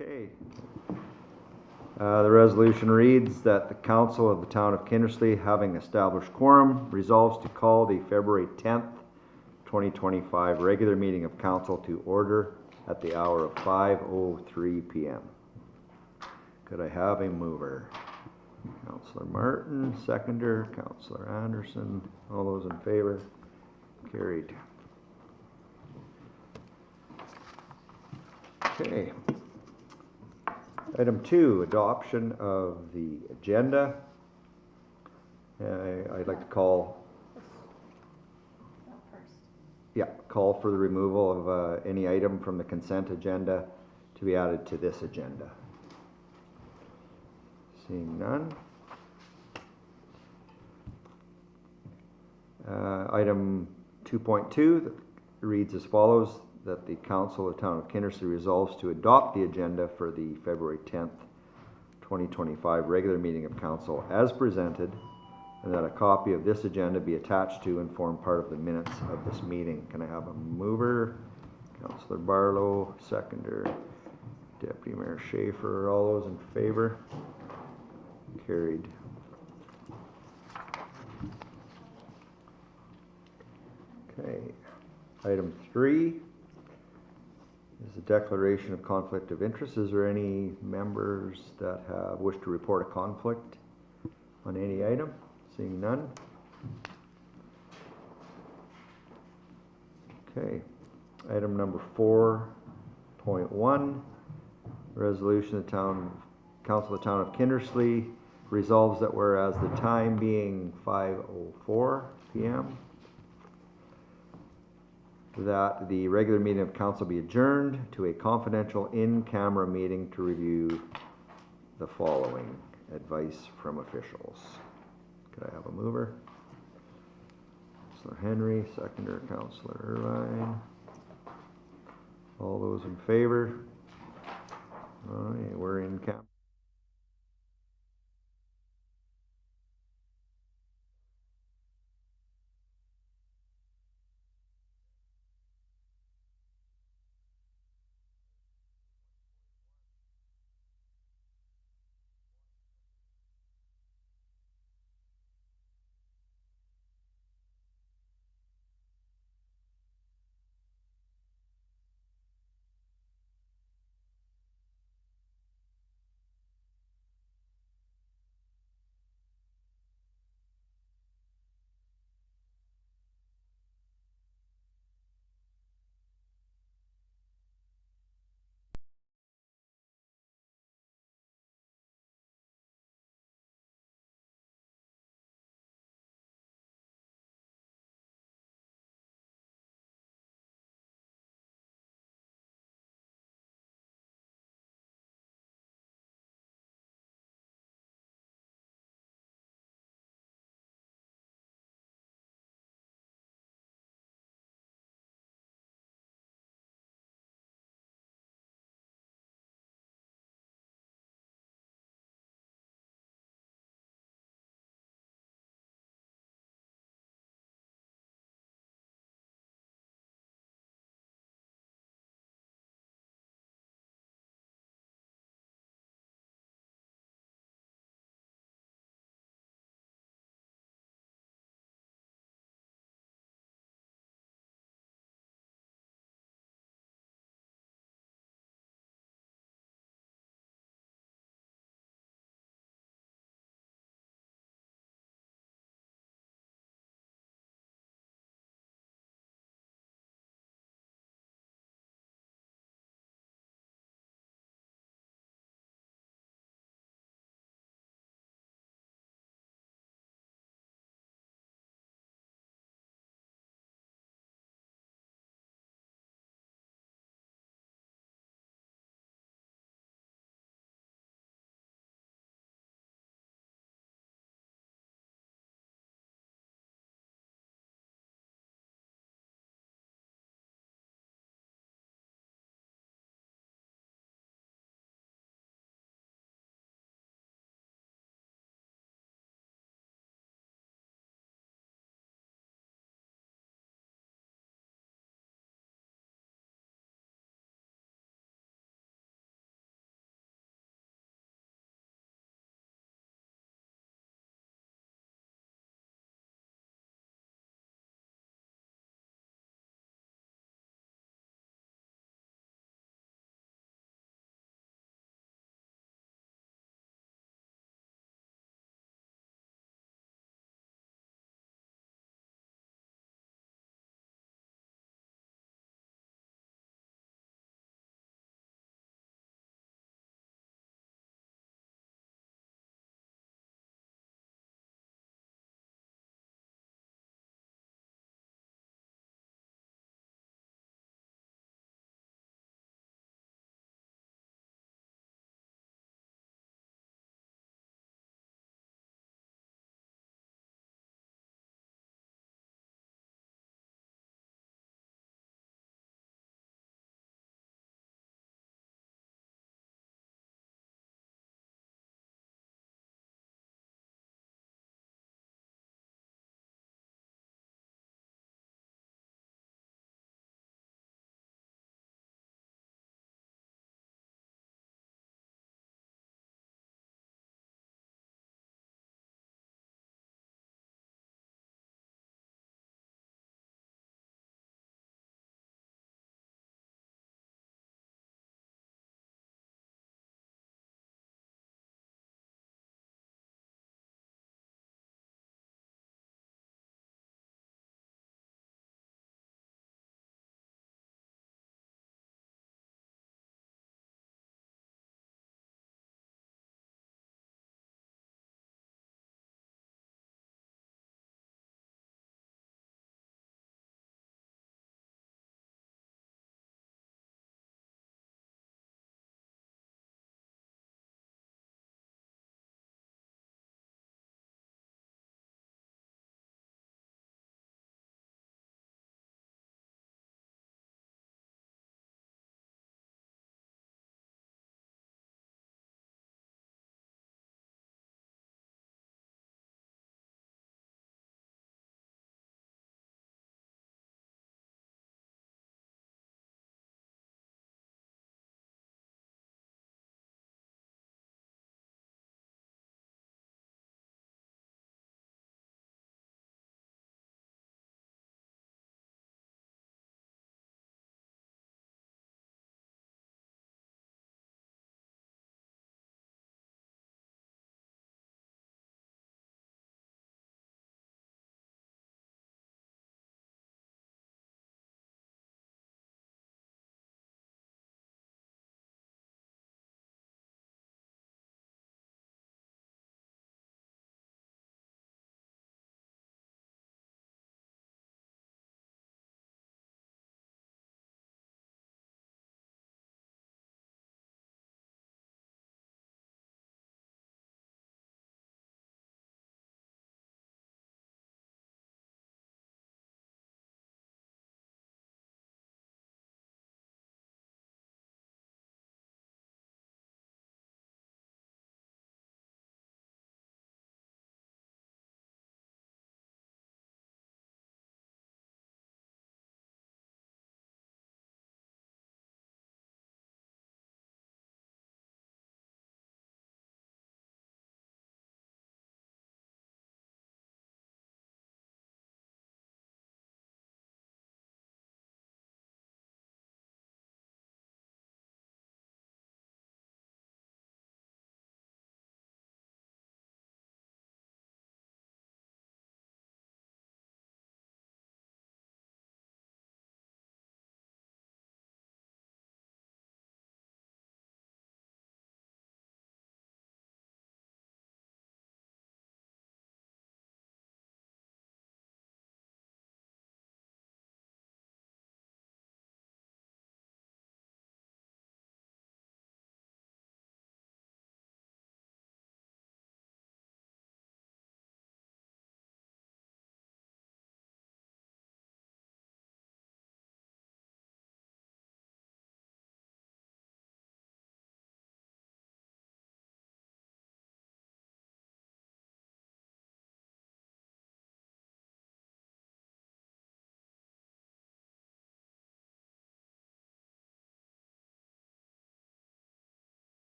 Okay. The resolution reads that the Council of the Town of Kindersley, having established quorum, resolves to call the February 10th, 2025 regular meeting of Council to order at the hour of 5:03 p.m. Could I have a mover? Councillor Martin, seconder, Councillor Anderson, all those in favor? Carried. Okay. Item 2, adoption of the agenda. I'd like to call for the removal of any item from the consent agenda to be added to this agenda. Seeing none. Item 2.2 reads as follows, that the Council of the Town of Kindersley resolves to adopt the agenda for the February 10th, 2025 regular meeting of Council as presented, and that a copy of this agenda be attached to and form part of the minutes of this meeting. Can I have a mover? Councillor Barlow, seconder, Deputy Mayor Schaefer, all those in favor? Carried. Okay. Item 3 is a declaration of conflict of interest. Is there any members that wish to report a conflict on any item? Seeing none. Okay. Item number 4.1, resolution of the Council of the Town of Kindersley resolves that whereas the time being 5:04 p.m. that the regular meeting of council be adjourned to a confidential in-camera meeting to review the following advice from officials. Could I have a mover? Councillor Henry, seconder, Councillor Irvine. All those in favor? All right, we're in camera.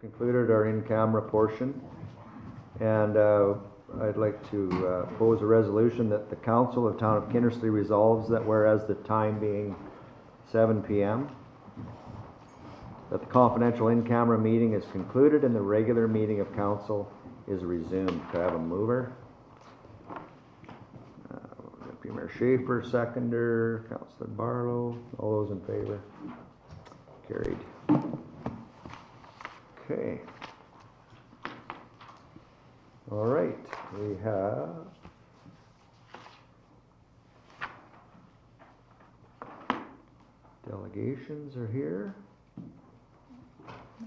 concluded our in-camera portion, and I'd like to pose a resolution that the Council of Town of Kindersley resolves that whereas the time being 7 p.m., that the confidential in-camera meeting is concluded and the regular meeting of council is resumed. Could I have a mover? Premier Schaefer, seconder. Councillor Barlow. All those in favor? Carried. Okay. All right. We have delegations are here.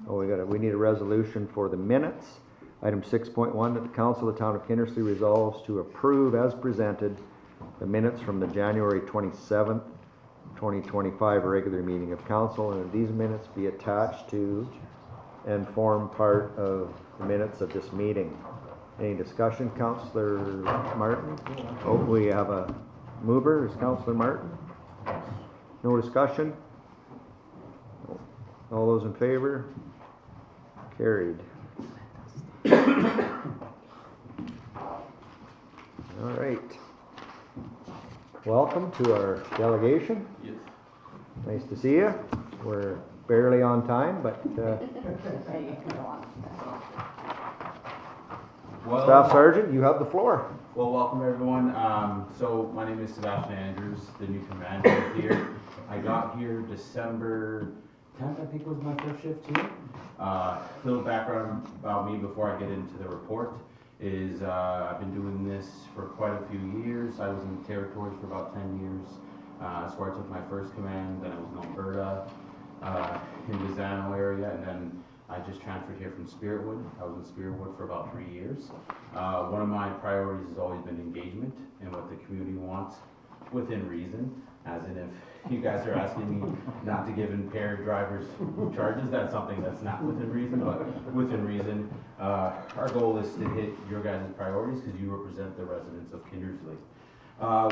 Oh, we need a resolution for the minutes. Item 6.1, that the Council of the Town of Kindersley resolves to approve as presented the minutes from the January 27th, 2025 regular meeting of council, and that these minutes be attached to and form part of the minutes of this meeting. Any discussion, Councillor Martin? Oh, we have a mover. Is Councillor Martin? No discussion? All those in favor? Carried. All right. Welcome to our delegation. Yes. Nice to see you. We're barely on time, but Staff Sergeant, you have the floor. Well, welcome everyone. So my name is Sebastian Andrews, the new commander here. I got here December 10th, I think was my first shift here. Little background about me before I get into the report is I've been doing this for quite a few years. I was in the territories for about 10 years. That's where I took my first command. Then I was in Alberta, in the Zano area, and then I just transferred here from Spiritwood. I was in Spiritwood for about 3 years. One of my priorities has always been engagement and what the community wants within reason. As in, if you guys are asking me not to give impaired drivers charges, that's something that's not within reason, but within reason. Our goal is to hit your guys' priorities because you represent the residents of Kindersley.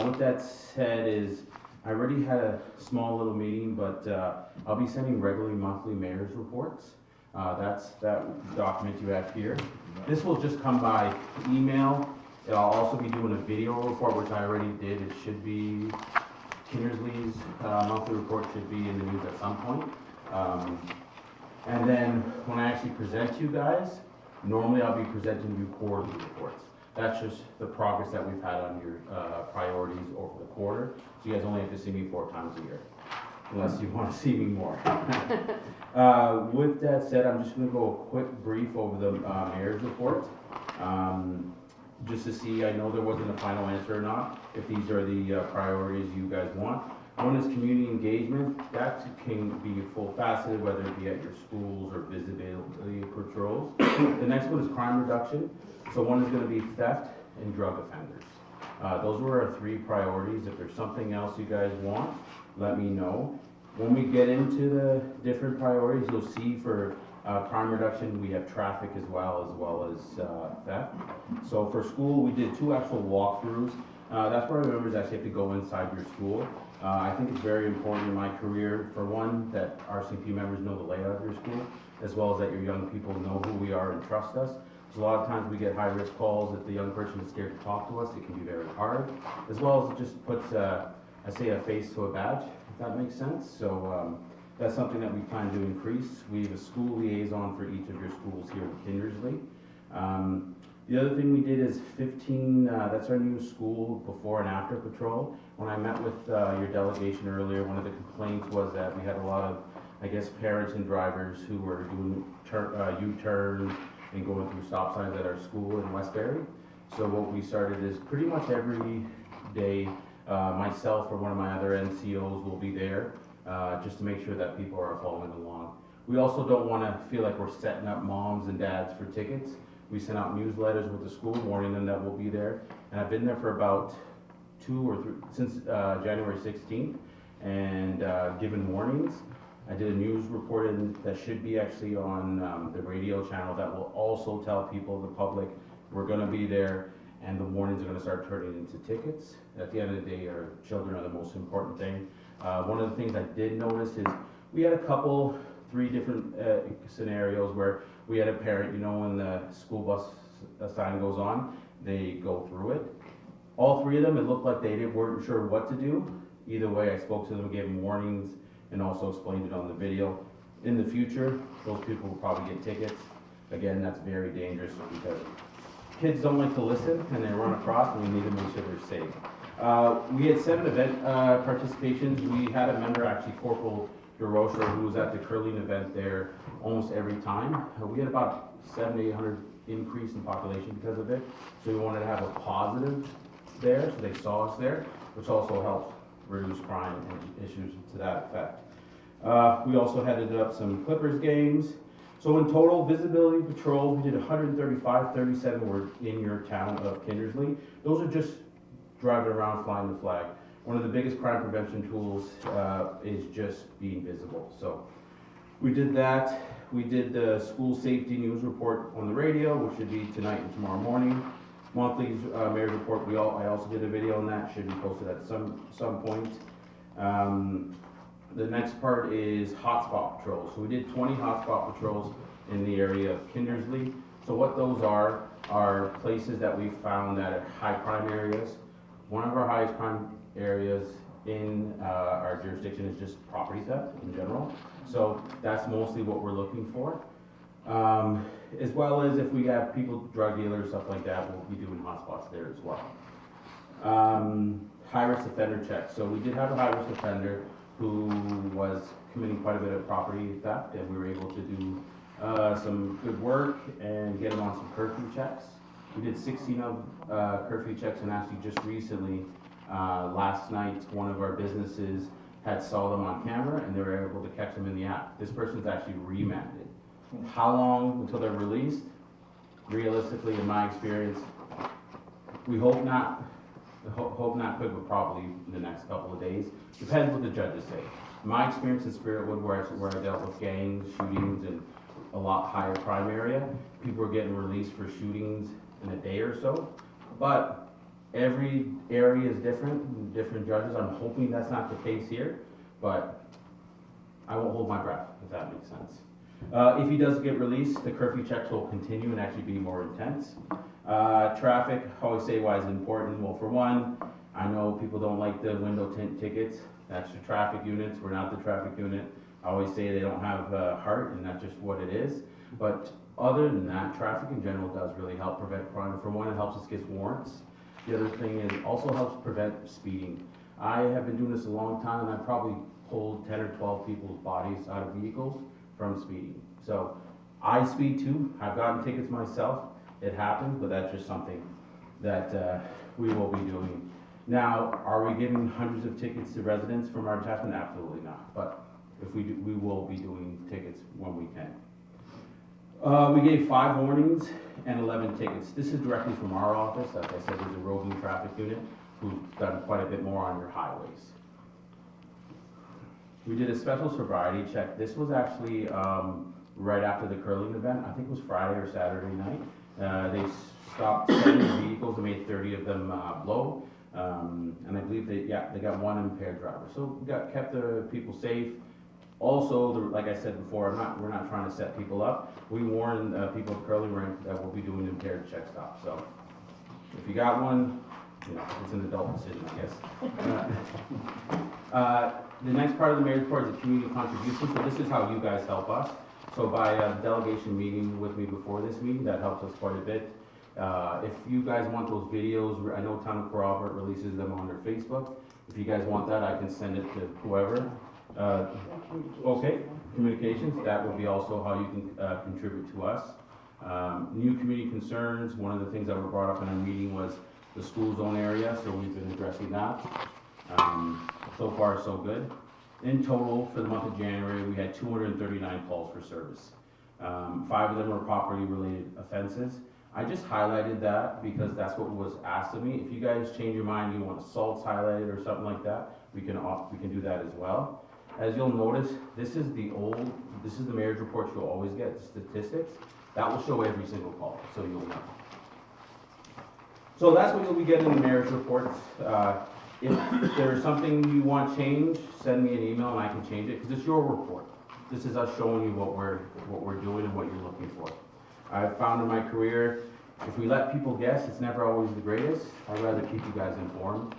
With that said is, I already had a small little meeting, but I'll be sending regularly monthly mayor's reports. That's that document you have here. This will just come by email. I'll also be doing a video report, which I already did. It should be Kindersley's monthly report should be in the news at some point. And then when I actually present you guys, normally I'll be presenting you quarterly reports. That's just the progress that we've had on your priorities over the quarter. So you guys only have to see me 4 times a year, unless you want to see me more. With that said, I'm just going to go a quick brief over the mayor's report. Just to see, I know there wasn't a final answer or not, if these are the priorities you guys want. One is community engagement. That can be full faceted, whether it be at your schools or visibility patrols. The next one is crime reduction. So one is going to be theft and drug offenders. Those were our 3 priorities. If there's something else you guys want, let me know. When we get into the different priorities, you'll see for crime reduction, we have traffic as well as theft. So for school, we did 2 actual walkthroughs. That's where our members actually have to go inside your school. I think it's very important in my career, for one, that RCP members know the layout of your school, as well as that your young people know who we are and trust us. So a lot of times we get high-risk calls. If the young person is scared to talk to us, it can be very hard, as well as it just puts, I say, a face to a badge, if that makes sense. So that's something that we plan to increase. We have a school liaison for each of your schools here at Kindersley. The other thing we did is 15, that's our new school before and after patrol. When I met with your delegation earlier, one of the complaints was that we had a lot of, I guess, parents and drivers who were doing U-turns and going through stop signs at our school in Westbury. So what we started is pretty much every day, myself or one of my other NCOs will be there just to make sure that people are following along. We also don't want to feel like we're setting up moms and dads for tickets. We send out newsletters with the school warning them that we'll be there. And I've been there for about 2 or 3, since January 16th, and given warnings. I did a news report that should be actually on the radio channel that will also tell people, the public, we're going to be there, and the warnings are going to start turning into tickets. At the end of the day, our children are the most important thing. One of the things I did notice is we had a couple, 3 different scenarios where We had a parent, you know, when the school bus sign goes on, they go through it. All three of them, it looked like weren't sure what to do. Either way, I spoke to them, gave them warnings, and also explained it on the video. In the future, those people will probably get tickets. Again, that's very dangerous because kids don't like to listen and they run across, and we need to make sure they're safe. We had 7 event participations. We had a member, actually Corporal DeRocher, who was at the curling event there almost every time. We had about 700 to 800 increase in population because of it. So we wanted to have a positive there, so they saw us there, which also helped reduce crime and issues to that effect. We also headed up some Clippers games. So in total, visibility patrols, we did 135, 37 were in your town of Kindersley. Those are just driving around flying the flag. One of the biggest crime prevention tools is just being visible. So we did that. We did the school safety news report on the radio, which should be tonight and tomorrow morning. Monthly mayor's report, I also did a video on that, should be posted at some point. The next part is hotspot patrols. So we did 20 hotspot patrols in the area of Kindersley. So what those are places that we found that are high crime areas. One of our highest crime areas in our jurisdiction is just property theft in general. So that's mostly what we're looking for. As well as if we have people, drug dealers, stuff like that, we'll be doing hotspots there as well. High-risk offender checks. So we did have a high-risk offender who was committing quite a bit of property theft, and we were able to do some good work and get him on some curfew checks. We did 16 of curfew checks, and actually just recently, last night, one of our businesses had saw them on camera, and they were able to catch them in the act. This person's actually remanded. How long until they're released? Realistically, in my experience, we hope not quick, but probably in the next couple of days. Depends what the judges say. My experience in Spiritwood, where I dealt with gangs, shootings, and a lot higher crime area, people were getting released for shootings in a day or so. But every area is different, different judges. I'm hoping that's not the case here, but I won't hold my breath, if that makes sense. If he does get released, the curfew checks will continue and actually be more intense. Traffic, how I say why is important. Well, for one, I know people don't like the window tint tickets. That's the traffic units. We're not the traffic unit. I always say they don't have a heart, and that's just what it is. But other than that, traffic in general does really help prevent crime. For one, it helps us get warrants. The other thing is it also helps prevent speeding. I have been doing this a long time, and I've probably pulled 10 or 12 people's bodies out of vehicles from speeding. So I speed too. I've gotten tickets myself. It happens, but that's just something that we will be doing. Now, are we giving hundreds of tickets to residents from our attachment? Absolutely not. But if we do, we will be doing tickets when we can. We gave 5 warnings and 11 tickets. This is directly from our office. Like I said, there's a roving traffic unit who's done quite a bit more on your highways. We did a special sobriety check. This was actually right after the curling event. I think it was Friday or Saturday night. They stopped 70 vehicles and made 30 of them blow. And I believe they got 1 impaired driver. So we kept the people safe. Also, like I said before, we're not trying to set people up. We warn people at curling rink that we'll be doing impaired check stops. So if you got one, you know, it's an adult decision, I guess. The next part of the mayor's report is a community contribution. So this is how you guys help us. So by delegation meeting with me before this meeting, that helps us quite a bit. If you guys want those videos, I know Town of Robert releases them on their Facebook. If you guys want that, I can send it to whoever. Okay, communications, that would be also how you can contribute to us. New community concerns, one of the things that were brought up in our meeting was the school zone area, so we've been addressing that. So far, so good. In total, for the month of January, we had 239 calls for service. 5 of them were property-related offenses. I just highlighted that because that's what was asked of me. If you guys change your mind, you want assaults highlighted or something like that, we can do that as well. As you'll notice, this is the mayor's report you'll always get, the statistics. That will show every single call, so you'll know. So that's what you'll be getting in the mayor's reports. If there's something you want changed, send me an email and I can change it, because it's your report. this is us showing you what we're doing and what you're looking for. I've found in my career, if we let people guess, it's never always the greatest. I'd rather keep you guys informed.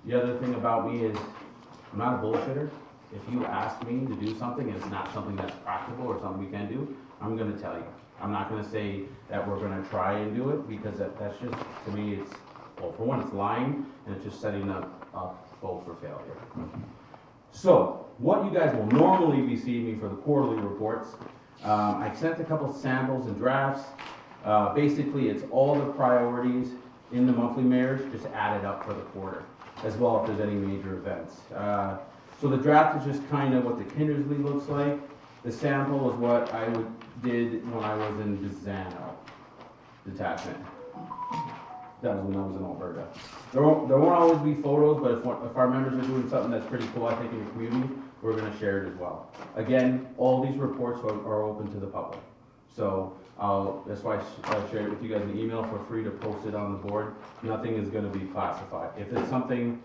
The other thing about me is, I'm not a bullshitter. If you ask me to do something and it's not something that's practical or something we can do, I'm gonna tell you. I'm not gonna say that we're gonna try and do it, because that's just, to me, it's, well, for one, it's lying, and it's just setting up both for failure. So, what you guys will normally be seeing me for the quarterly reports, I sent a couple samples and drafts. Basically, it's all the priorities in the monthly mayor's, just added up for the quarter, as well if there's any major events. So the draft is just kind of what the Kindersley looks like. The sample is what I did when I was in Bizano detachment. That was when I was in Alberta. There won't always be photos, but if our members are doing something that's pretty cool, I think, in the community, we're gonna share it as well. Again, all these reports are open to the public. So that's why I shared it with you guys in email. For free to post it on the board. Nothing is gonna be classified. If it's something,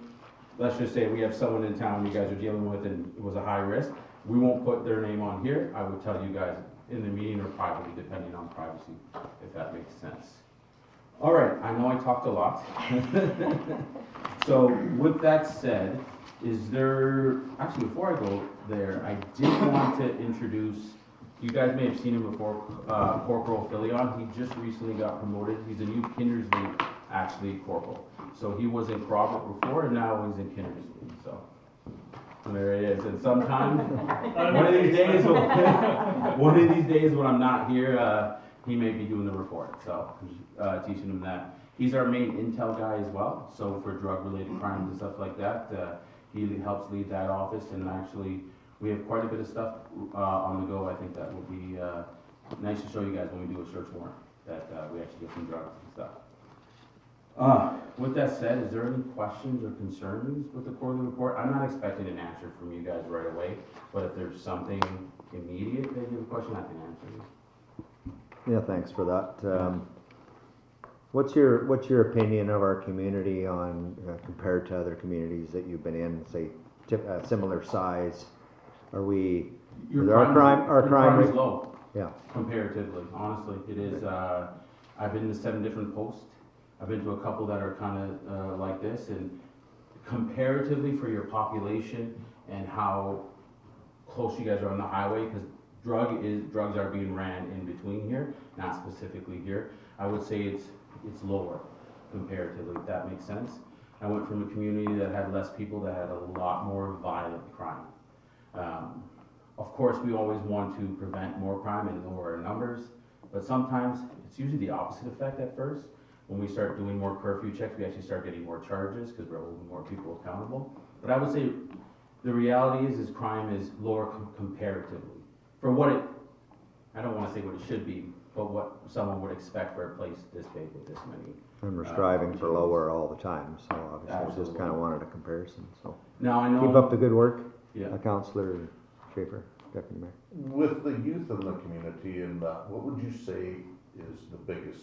let's just say we have someone in town you guys are dealing with and it was a high risk, we won't put their name on here. I would tell you guys in the meeting or privately, depending on privacy, if that makes sense. All right, I know I talked a lot. So with that said, actually before I go there, I did want to introduce, you guys may have seen him before, Corporal Filion. He just recently got promoted. He's a new Kindersley, actually, corporal. So he was in Crawford before, and now he's in Kindersley, so. And there it is, and sometimes, one of these days when I'm not here, he may be doing the report, so, teaching him that. He's our main intel guy as well, so for drug-related crimes and stuff like that, he helps lead that office, and actually, we have quite a bit of stuff on the go. I think that would be nice to show you guys when we do a search warrant, that we actually get some drugs and stuff. With that said, is there any questions or concerns with the quarterly report? I'm not expecting an answer from you guys right away, but if there's something immediate that you have a question, I can answer you. Yeah, thanks for that. What's your opinion of our community on compared to other communities that you've been in, say, similar size? Are we? Our crime is low. Yeah. Comparatively, honestly, it is. I've been to 7 different posts. I've been to a couple that are kind of like this, and comparatively for your population and how close you guys are on the highway, because drugs are being ran in between here, not specifically here. I would say it's lower comparatively, if that makes sense. I went from a community that had less people that had a lot more violent crime. Of course, we always want to prevent more crime and lower our numbers, but sometimes it's usually the opposite effect at first. When we start doing more curfew checks, we actually start getting more charges because we're holding more people accountable. But I would say the reality is crime is lower comparatively. For what I don't want to say what it should be, but what someone would expect for a place this big with this many. And we're striving for lower all the time, so obviously I just kind of wanted a comparison, so. Now I know. Keep up the good work, yeah. Councillor Schaefer, Deputy Mayor. With the youth in the community, and what would you say is the biggest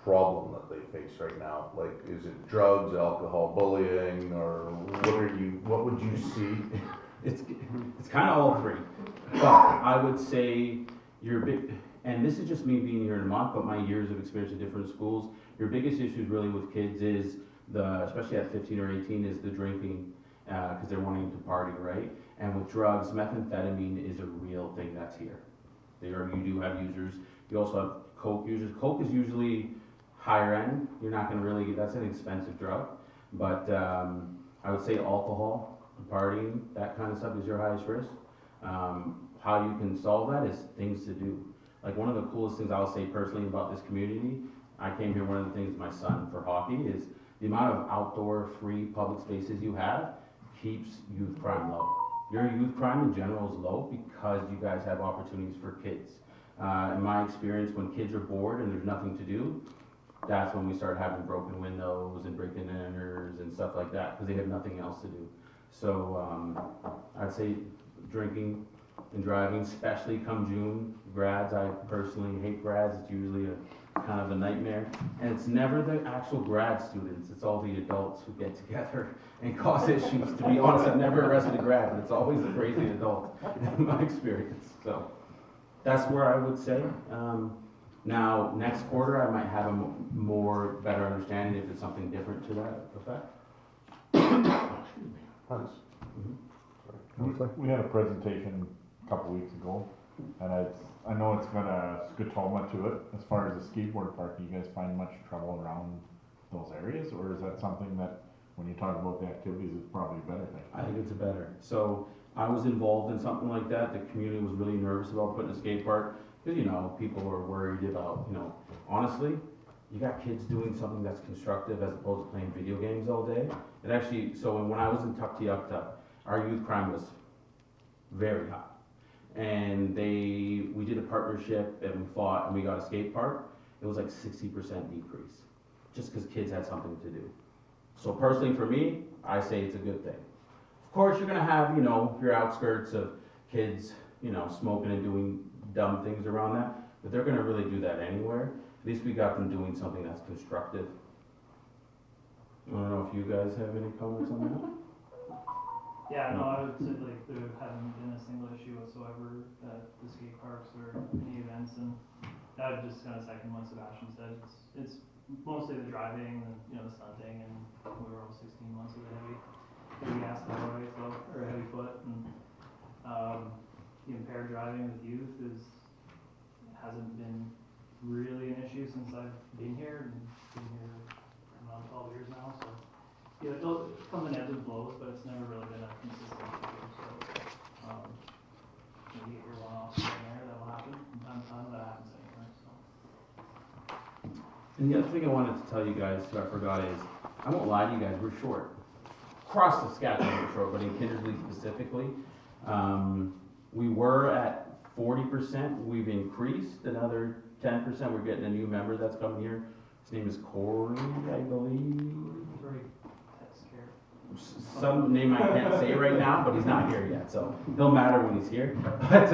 problem that they face right now? Like, is it drugs, alcohol, bullying, or what would you see? It's kind of all three, but I would say your big, and this is just me being here in a month, but my years of experience in different schools, your biggest issues really with kids is especially at 15 or 18, is the drinking, because they're wanting to party, right? And with drugs, methamphetamine is a real thing that's here. You do have users. You also have coke users. Coke is usually higher end. You're not going to really, that's an expensive drug. But I would say alcohol, partying, that kind of stuff is your highest risk. How you can solve that is things to do. Like, one of the coolest things I'll say personally about this community, I came here, one of the things my son for hockey is the amount of outdoor free public spaces you have keeps youth crime low. Your youth crime in general is low because you guys have opportunities for kids. In my experience, when kids are bored and there's nothing to do, that's when we start having broken windows and breaking enters and stuff like that, because they have nothing else to do. So I'd say drinking and driving, especially come June. Grads, I personally hate grads. It's usually a kind of a nightmare. And it's never the actual grad students, it's all the adults who get together and cause issues. To be honest, I've never arrested a grad, but it's always the crazy adult in my experience. So that's where I would say. Now, next quarter, I might have a more better understanding if it's something different to that effect. Hans? Counselor? We had a presentation a couple weeks ago, and I know it's got a scotoma to it. As far as the skateboard park, do you guys find much trouble around those areas, or is that something that, when you talk about the activities, it's probably a better thing? I think it's a better. So I was involved in something like that. The community was really nervous about putting a skate park, because, you know, people were worried about, you know, honestly, you got kids doing something that's constructive as opposed to playing video games all day. It actually, so when I was in Tuktoyaktuk, our youth crime was very high. And we did a partnership and we fought and we got a skate park. It was like 60% decrease, just because kids had something to do. So personally for me, I say it's a good thing. Of course, you're gonna have, you know, your outskirts of kids, you know, smoking and doing dumb things around that, but they're gonna really do that anywhere. At least we got them doing something that's constructive. I don't know if you guys have any comments on that? Yeah, no, I would say like there hasn't been a single issue whatsoever at the skate parks or any events, and I would just kind of second what Sebastian said. It's mostly the driving and, you know, the stunting, and we were all 16 months with a heavy ass boy, so, or a heavy foot, and the impaired driving with youth hasn't been really an issue since I've been here, and been here around 12 years now, so. Yeah, it comes in ebbs and flows, but it's never really been a consistent issue, so, you get your one-offs in there, that'll happen from time to time, that happens anywhere, so. And the other thing I wanted to tell you guys, I forgot, is, I won't lie to you guys, we're short. Across Saskatchewan we're short, but in Kindersley specifically, we were at 40%, we've increased another 10%, we're getting a new member that's coming here. His name is Corey, I believe. Very scared. Some name I can't say right now, but he's not here yet, so he'll matter when he's here. But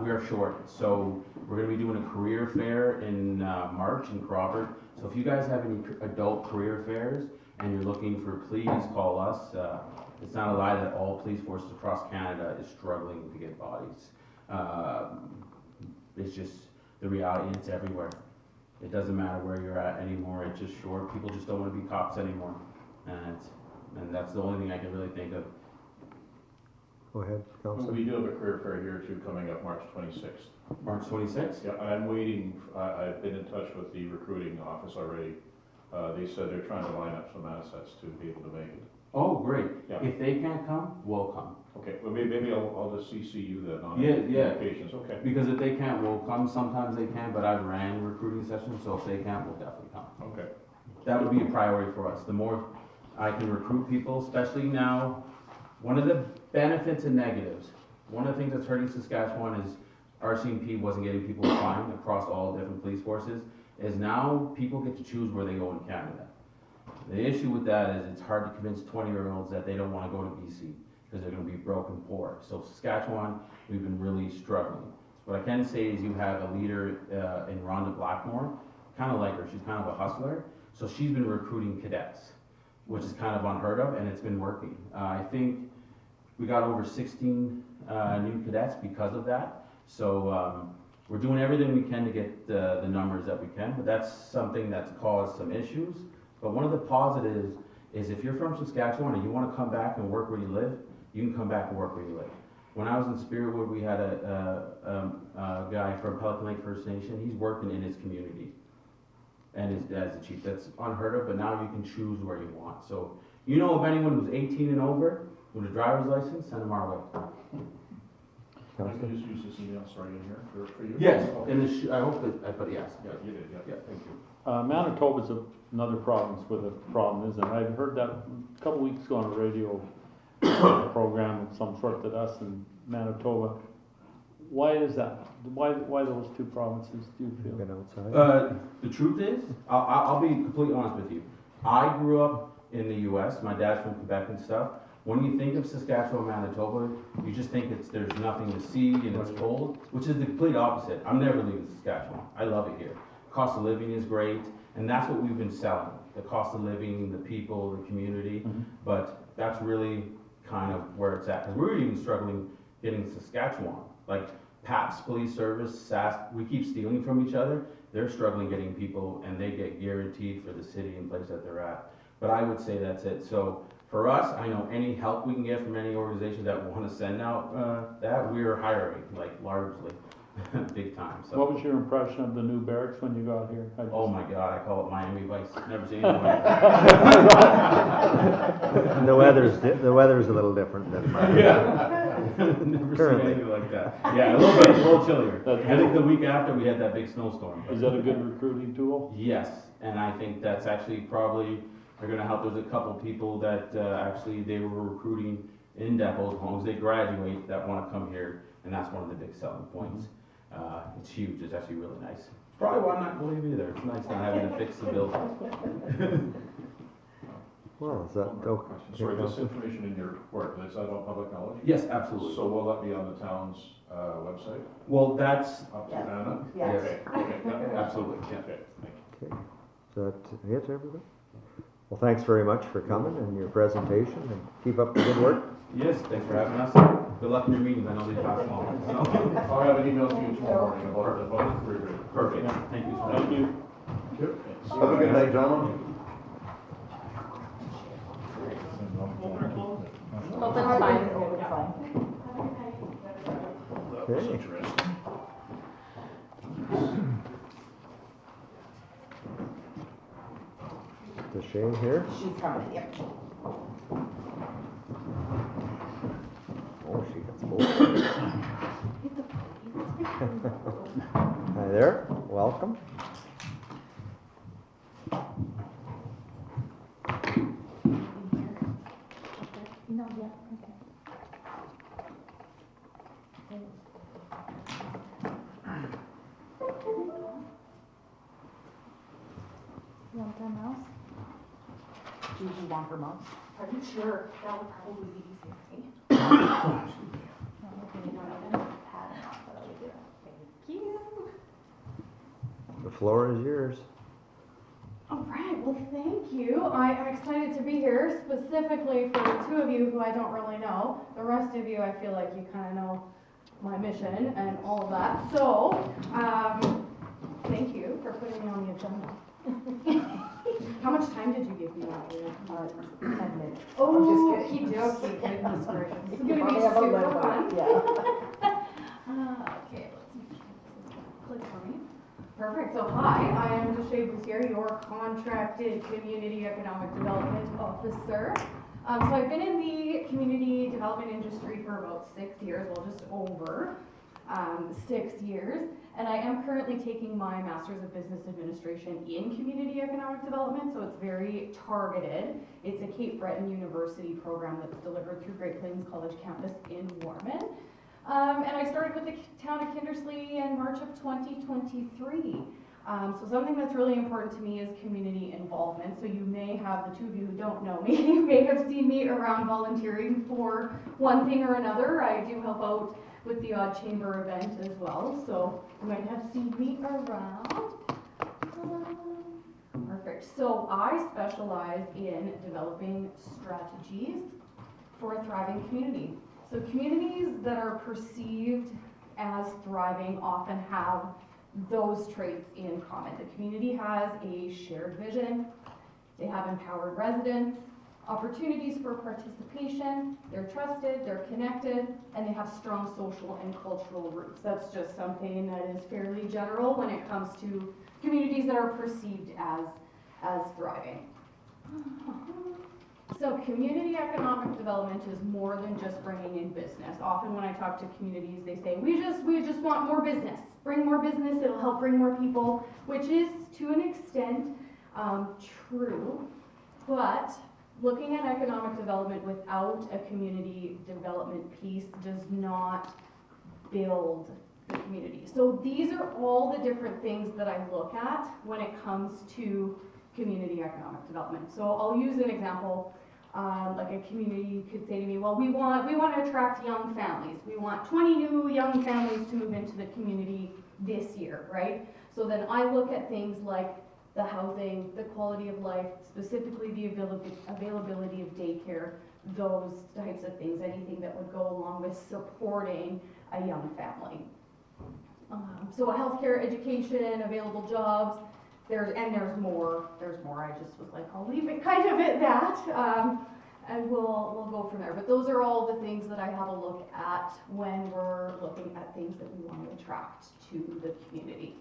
we are short, so we're going to be doing a career fair in March in Crawford. So if you guys have any adult career fairs and you're looking for, please call us. It's not a lie that all police forces across Canada is struggling to get bodies. It's just the reality, and it's everywhere. It doesn't matter where you're at anymore. It's just short. People just don't want to be cops anymore, and that's the only thing I can really think of. Go ahead, Counselor. We do have a career fair here too, coming up March 26th. March 26th? Yeah, I'm waiting, I've been in touch with the recruiting office already. They said they're trying to line up some assets to be able to make it. Oh, great. Yeah. If they can't come, we'll come. Okay, well, maybe I'll just CC you then on Yeah. occasions, okay. Because if they can't, we'll come. Sometimes they can, but I've ran recruiting sessions, so if they can't, we'll definitely come. Okay. That would be a priority for us. The more I can recruit people, especially now, one of the benefits and negatives, one of the things that's hurting Saskatchewan is RCMP wasn't getting people applying across all different police forces, is now people get to choose where they go in Canada. The issue with that is it's hard to convince 20-year-olds that they don't want to go to BC because they're going to be broke and poor. So Saskatchewan, we've been really struggling. What I can say is you have a leader in Rhonda Blackmore, kind of like her, she's kind of a hustler. So she's been recruiting cadets, which is kind of unheard of, and it's been working. I think we got over 16 new cadets because of that. So we're doing everything we can to get the numbers that we can, but that's something that's caused some issues. But one of the positives is if you're from Saskatchewan and you want to come back and work where you live, you can come back and work where you live. When I was in Spiritwood, we had a guy from Pelican Lake First Nation. He's working in his community and as a chief. That's unheard of, but now you can choose where you want. So you know of anyone who's 18 and over with a driver's license, send them our way. I can just use this email, sorry, in here for you? Yes, Okay. and I hope that, but yes. Yeah, you did, yeah. Yeah, thank you. Manitoba's another province with a problem, isn't it? I heard that a couple weeks ago on a radio program of some sort that us in Manitoba. Why is that? Why those two provinces, do you feel? Been outside? The truth is, I'll be completely honest with you. I grew up in the U.S. My dad's from Quebec and stuff. When you think of Saskatchewan, Manitoba, you just think there's nothing to see and it's cold, which is the complete opposite. I'm never leaving Saskatchewan. I love it here. cost of living is great, and that's what we've been selling, the cost of living, the people, the community, but that's really kind of where it's at, because we're even struggling getting Saskatchewan, like PAPS Police Service, we keep stealing from each other, they're struggling getting people, and they get guaranteed for the city and place that they're at. But I would say that's it. So for us, I know any help we can get from any organization that want to send out that, we are hiring, like largely, big time. So. What was your impression of the new barracks when you got here? Oh my God, I call it Miami Vice. Never seen it. The weather's a little different than mine. Never Currently. seen anything like that. Yeah, a little bit, a little chillier. That's I think the week after we had that big snowstorm. Is that a good recruiting tool? Yes, and I think that's actually probably, they're gonna help. There's a couple people that actually they were recruiting in depots, as long as they graduate, that wanna come here, and that's one of the big selling points. It's huge, it's actually really nice. Probably why I'm not going to either, it's nice not having to fix the building. Well, is that okay? Sorry, this information in your report, is that all public knowledge? Yes, absolutely. So will that be on the town's website? Well, that's, Up to Yes. Anna? Yes. Okay, yeah, absolutely, yeah. okay, thank you. Okay. Is that it, everybody? Well, thanks very much for coming and your presentation, and keep up the good work. Yes, thanks for having us. Good luck in your meetings, I know they pass along. So. I'll have an email to you tomorrow morning about the recruitment. Perfect, thank you so much. Thank you. Have a good night, gentlemen. Open fine. Open fine. Okay. Is Shane here? She's coming, yep. Oh, she gets both. Hi there, welcome. No, yeah, okay. You want that mouse? Do you want her mouse? Are you sure? That would probably be easier for me. Thank you. The floor is yours. All right, well, thank you. I'm excited to be here, specifically for the two of you who I don't really know. The rest of you, I feel like you kind of know my mission and all of that. So, thank you for putting me on the agenda. How much time did you give me out here? 10 minutes. Oh, I'm just kidding. okey-dokey, goodness gracious. This is You gonna be probably have a super little fun. bit, yeah. Okay, let's make sure this is click for me. Perfect, so hi, I am Deshae Bussiere, your contracted community economic development officer. So I've been in the community development industry for about 6 years, well, just over 6 years. And I am currently taking my Master's of Business Administration in Community Economic Development, so it's very targeted. It's a Cape Breton University program that's delivered through Great Plains College campus in Warman. And I started with the town of Kindersley in March of 2023. So something that's really important to me is community involvement. So you may have, the two of you who don't know me, you may have seen me around volunteering for one thing or another. I do help out with the odd chamber event as well, so you might have seen me around. Perfect. So I specialize in developing strategies for a thriving community. So communities that are perceived as thriving often have those traits in common. The community has a shared vision, they have empowered residents, opportunities for participation, they're trusted, they're connected, and they have strong social and cultural roots. That's just something that is fairly general when it comes to communities that are perceived as thriving. So community economic development is more than just bringing in business. Often when I talk to communities, they say, we just want more business. Bring more business, it'll help bring more people, which is to an extent true, but looking at economic development without a community development piece does not build the community. So these are all the different things that I look at when it comes to community economic development. So I'll use an example, like a community could say to me, well, we want to attract young families. We want 20 new young families to move into the community this year, right? So then I look at things like the housing, the quality of life, specifically the availability of daycare, those types of things, anything that would go along with supporting a young family. So healthcare, education, available jobs, there's more, I just was like, I'll leave it kind of at that, and we'll go from there. But those are all the things that I have a look at when we're looking at things that we want to attract to the community.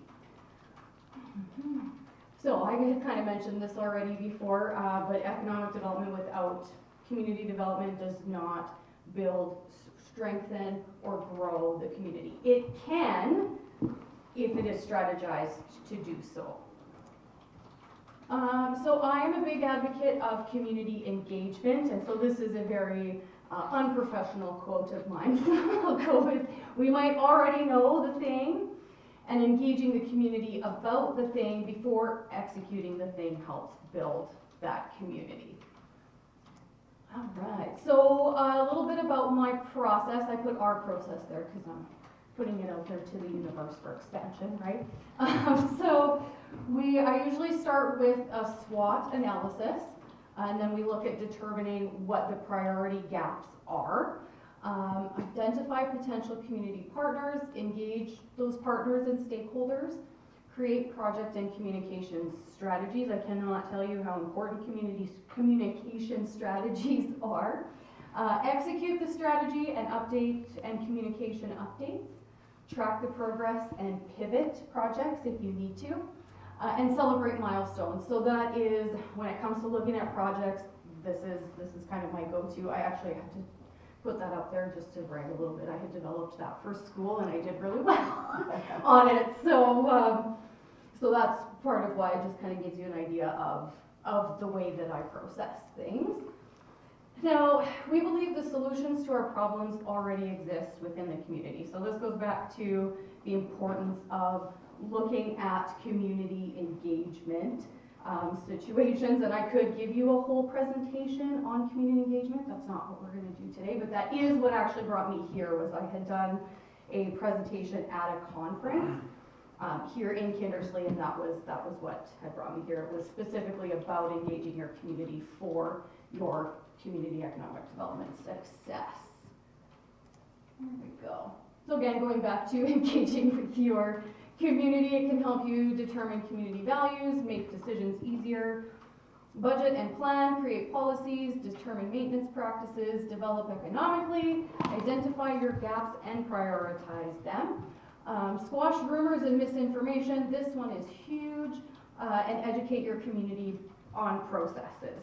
So I had kind of mentioned this already before, but economic development without community development does not build, strengthen, or grow the community. It can, if it is strategized to do so. So I am a big advocate of community engagement, and so this is a very unprofessional quote of mine. So I'll go with, we might already know the thing, and engaging the community about the thing before executing the thing helps build that community. All right, so a little bit about my process. I put our process there because I'm putting it out there to the universe for expansion, right? So I usually start with a SWOT analysis, and then we look at determining what the priority gaps are. Identify potential community partners, engage those partners and stakeholders, create project and communications strategies. I cannot tell you how important communication strategies are. Execute the strategy and update and communication updates. Track the progress and pivot projects if you need to. And celebrate milestones. So that is, when it comes to looking at projects, this is kind of my go-to. I actually have to put that up there just to brag a little bit. I had developed that for school and I did really well on it. So, so that's part of why it just kind of gives you an idea of the way that I process things. Now, we believe the solutions to our problems already exist within the community. So this goes back to the importance of looking at community engagement situations, and I could give you a whole presentation on community engagement. That's not what we're going to do today, but that is what actually brought me here. Was I had done a presentation at a conference here in Kindersley, and that was what had brought me here. It was specifically about engaging your community for your community economic development success. There we go. So again, going back to engaging with your community, it can help you determine community values, make decisions easier, budget and plan, create policies, determine maintenance practices, develop economically, identify your gaps and prioritize them. Squash rumors and misinformation, this one is huge, and educate your community on processes.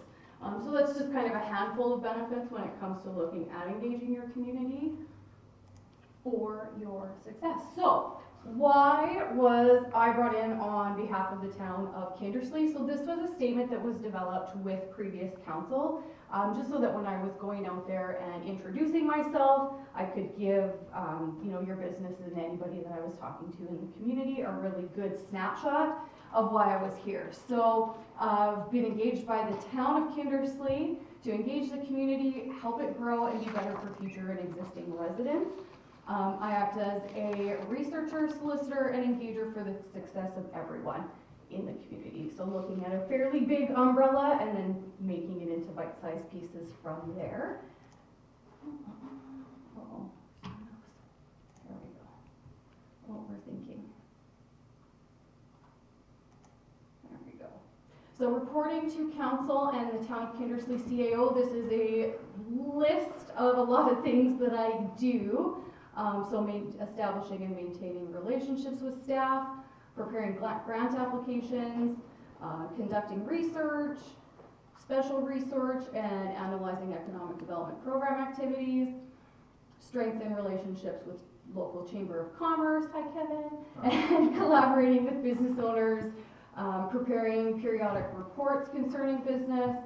So that's just kind of a handful of benefits when it comes to looking at engaging your community for your success. So, why was I brought in on behalf of the town of Kindersley? So this was a statement that was developed with previous council, just so that when I was going out there and introducing myself, I could give you know, your business and anybody that I was talking to in the community a really good snapshot of why I was here. So I've been engaged by the town of Kindersley to engage the community, help it grow, and be better for future and existing residents. I act as a researcher, solicitor, and engager for the success of everyone in the community. So looking at a fairly big umbrella and then making it into bite-sized pieces from there. Uh-oh. There we go. What we're thinking. There we go. So reporting to council and the town of Kindersley CAO, this is a list of a lot of things that I do. So establishing and maintaining relationships with staff, preparing grant applications, conducting research, special research, and analyzing economic development program activities, strengthen relationships with local chamber of commerce, hi Kevin, and collaborating with business owners, preparing periodic reports concerning business,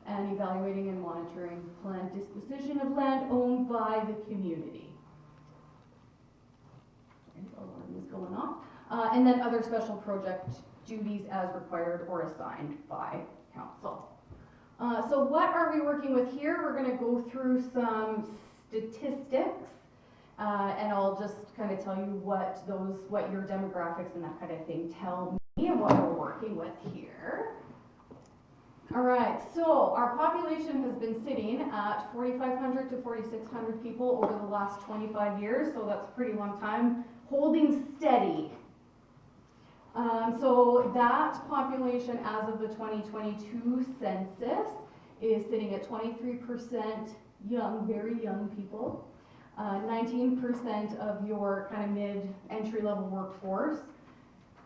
and evaluating and monitoring planned disposition of land owned by the community. Alarm is going off. And then other special project duties as required or assigned by council. So what are we working with here? We're going to go through some statistics And I'll just kind of tell you what your demographics and that kind of thing tell me and what we're working with here. All right, so our population has been sitting at 4,500 to 4,600 people over the last 25 years, so that's a pretty long time, holding steady. So that population as of the 2022 census is sitting at 23% young, very young people, 19% of your kind of mid-entry level workforce,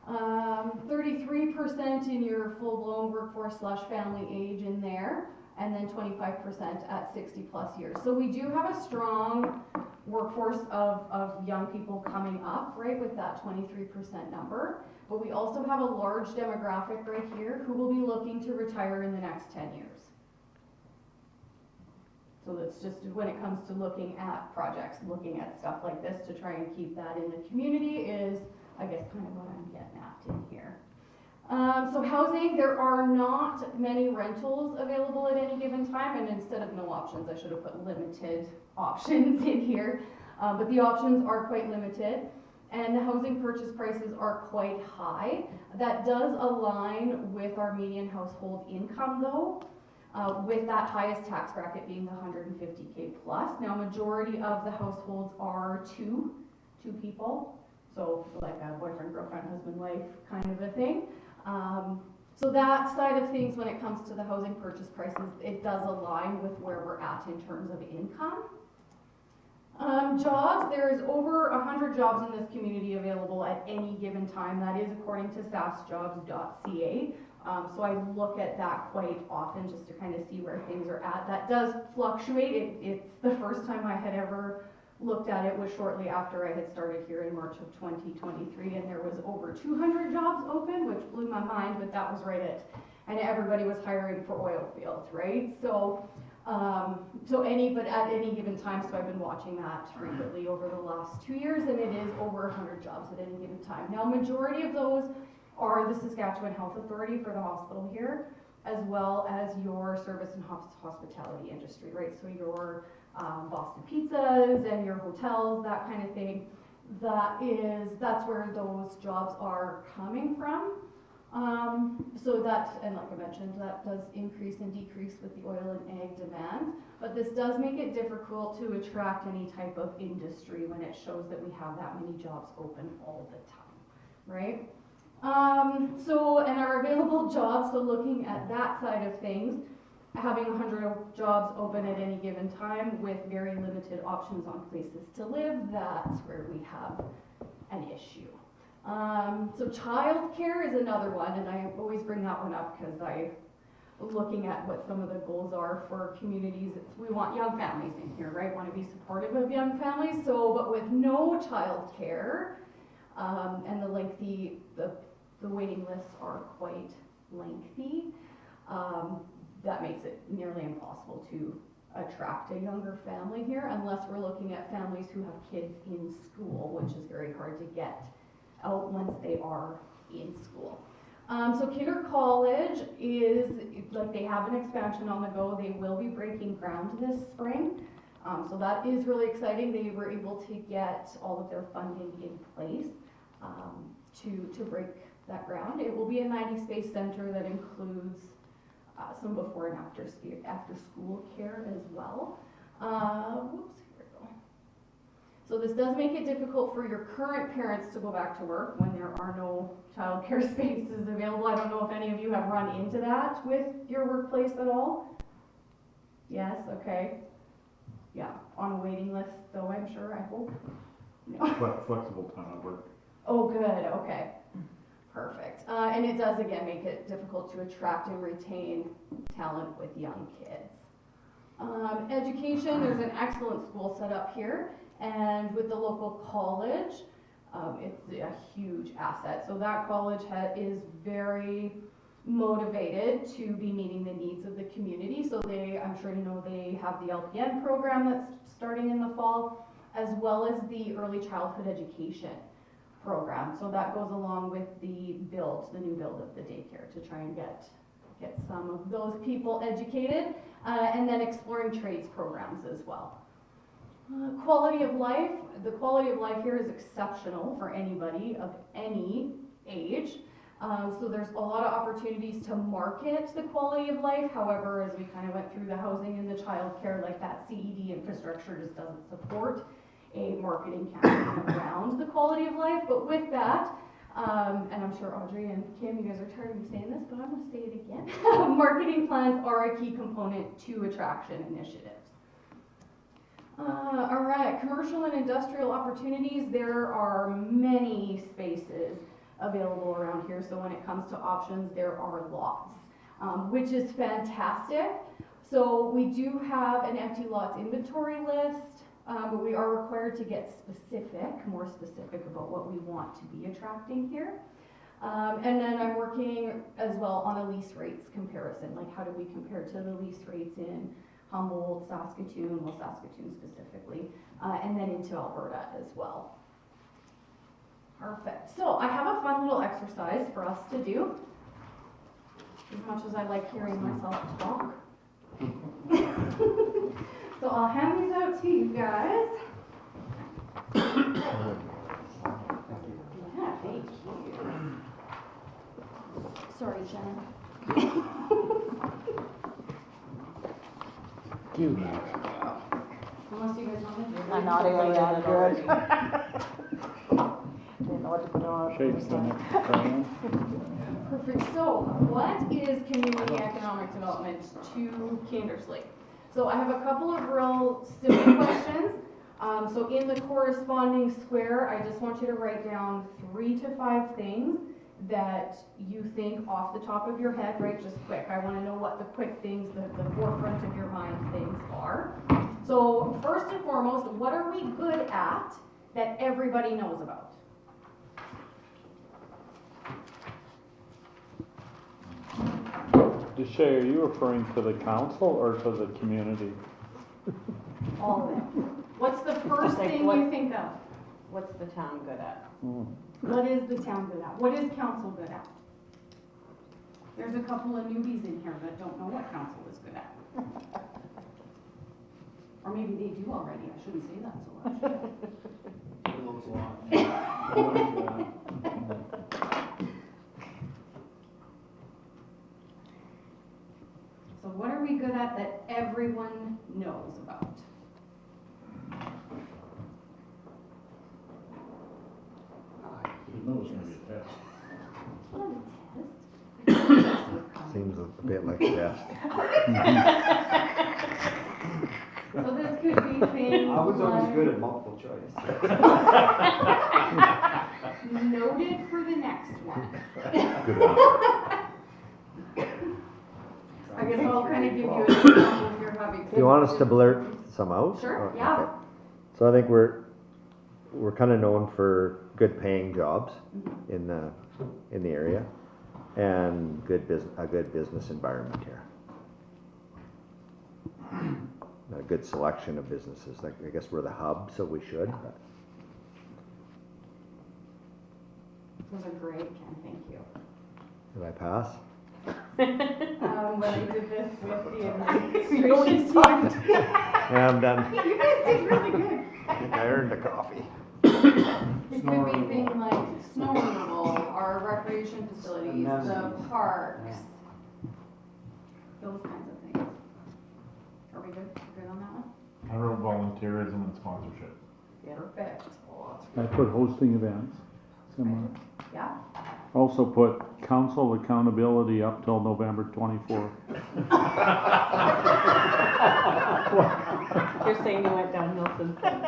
33% in your full-blown workforce / family age in there, and then 25% at 60 plus years. So we do have a strong workforce of young people coming up, right, with that 23% number. But we also have a large demographic right here who will be looking to retire in the next 10 years. So that's just when it comes to looking at projects, looking at stuff like this to try and keep that in the community is, I guess, kind of what I'm getting at in here. So housing, there are not many rentals available at any given time, and instead of no options, I should have put limited options in here. But the options are quite limited, and the housing purchase prices are quite high. That does align with our median household income though, with that highest tax bracket being the 150K plus. Now, majority of the households are two people. So like a boyfriend, girlfriend, husband, wife kind of a thing. So that side of things when it comes to the housing purchase prices, it does align with where we're at in terms of income. Jobs, there is over 100 jobs in this community available at any given time. That is according to sassjobs.ca. So I look at that quite often just to kind of see where things are at. That does fluctuate. It's the first time I had ever looked at it was shortly after I had started here in March of 2023, and there was over 200 jobs open, which blew my mind, but that was right at, and everybody was hiring for oil fields, right? So, but at any given time, so I've been watching that frequently over the last 2 years, and it is over 100 jobs at any given time. Now, majority of those are the Saskatchewan Health Authority for the hospital here, as well as your service and hospitality industry, right? So your Boston Pizzas and your hotels, that kind of thing. That's where those jobs are coming from. So that, and like I mentioned, that does increase and decrease with the oil and ag demands, but this does make it difficult to attract any type of industry when it shows that we have that many jobs open all the time, right? And our available jobs, so looking at that side of things, having 100 jobs open at any given time with very limited options on places to live, that's where we have an issue. So childcare is another one, and I always bring that one up because looking at what some of the goals are for communities, we want young families in here, right? Want to be supportive of young families. So, but with no childcare, and the waiting lists are quite lengthy. That makes it nearly impossible to attract a younger family here unless we're looking at families who have kids in school, which is very hard to get out once they are in school. So Kinder College is, like, they have an expansion on the go. They will be breaking ground this spring. So that is really exciting. They were able to get all of their funding in place to break that ground. It will be a 90-space center that includes some before and after school care as well. Here we go. So this does make it difficult for your current parents to go back to work when there are no childcare spaces available. I don't know if any of you have run into that with your workplace at all. Yes, okay. Yeah, on a waiting list though, I'm sure, I hope. No. Flexible time at work. Oh, good, okay. Perfect. And it does, again, make it difficult to attract and retain talent with young kids. Education, there's an excellent school set up here, and with the local college, it's a huge asset. So that college is very motivated to be meeting the needs of the community. So I'm sure you know, they have the LPN program that's starting in the fall, as well as the early childhood education program. So that goes along with the new build of the daycare to try and get some of those people educated, and then exploring trades programs as well. Quality of life. The quality of life here is exceptional for anybody of any age. So there's a lot of opportunities to market the quality of life. However, as we kind of went through the housing and the childcare, like that CED infrastructure just doesn't support a marketing campaign around the quality of life. But with that, and I'm sure Audrey and Kim, you guys are tired of me saying this, but I'm going to say it again. Marketing plans are a key component to attraction initiatives. All right, commercial and industrial opportunities. There are many spaces available around here, so when it comes to options, there are lots, which is fantastic. So we do have an empty lots inventory list, but we are required to get more specific about what we want to be attracting here. And then I'm working as well on a lease rates comparison, like how do we compare to the lease rates in Humboldt, Saskatoon, well Saskatoon specifically, and then into Alberta as well. Perfect. So I have a fun little exercise for us to do, as much as I like hearing myself talk. So I'll hand these out to you guys. Yeah, thank you. Sorry, Jenna. Unless you guys want to do it. I'm not able to good. Didn't know what to put on. Shakes the next trial. Perfect. So, what is community economic development to Kindersley? So, I have a couple of real simple questions. So, in the corresponding square, I just want you to write down 3 to 5 things that you think off the top of your head, right? Just quick. I want to know what the quick things, the forefront of your mind things are. So, first and foremost, what are we good at that everybody knows about? Deshay, are you referring to the council or to the community? All of it. What's the first thing you think of? What's the town good at? What is the town good at? What is council good at? There's a couple of newbies in here that don't know what council is good at. Or maybe they do already. I shouldn't say that so much. So what are we good at that everyone knows about? You know it's gonna be a test. Not a test. Seems a bit like a test. So this could be things I was always like good at multiple choice. noted for the next one. Good answer. I guess I'll kind of give you an example if you're having. You want us to blurt some out? Sure, Oh, yeah. okay. So I think we're kind of known for good paying jobs in the area and a good business environment here. A good selection of businesses. Like, I guess we're the hub, so we should. But. Those are great, Ken, thank you. Did I pass? When I did this with the administration You team. Yeah, I'm done. You guys did really good. I think I earned a coffee. It could be things like snow removal, our recreation facilities, the parks, those kinds of things. Are we good? Good on that one? I wrote volunteerism and sponsorship. Perfect. I put hosting events, similar. Yeah? Also put council accountability up till November 24th. You're saying you went downhill since then.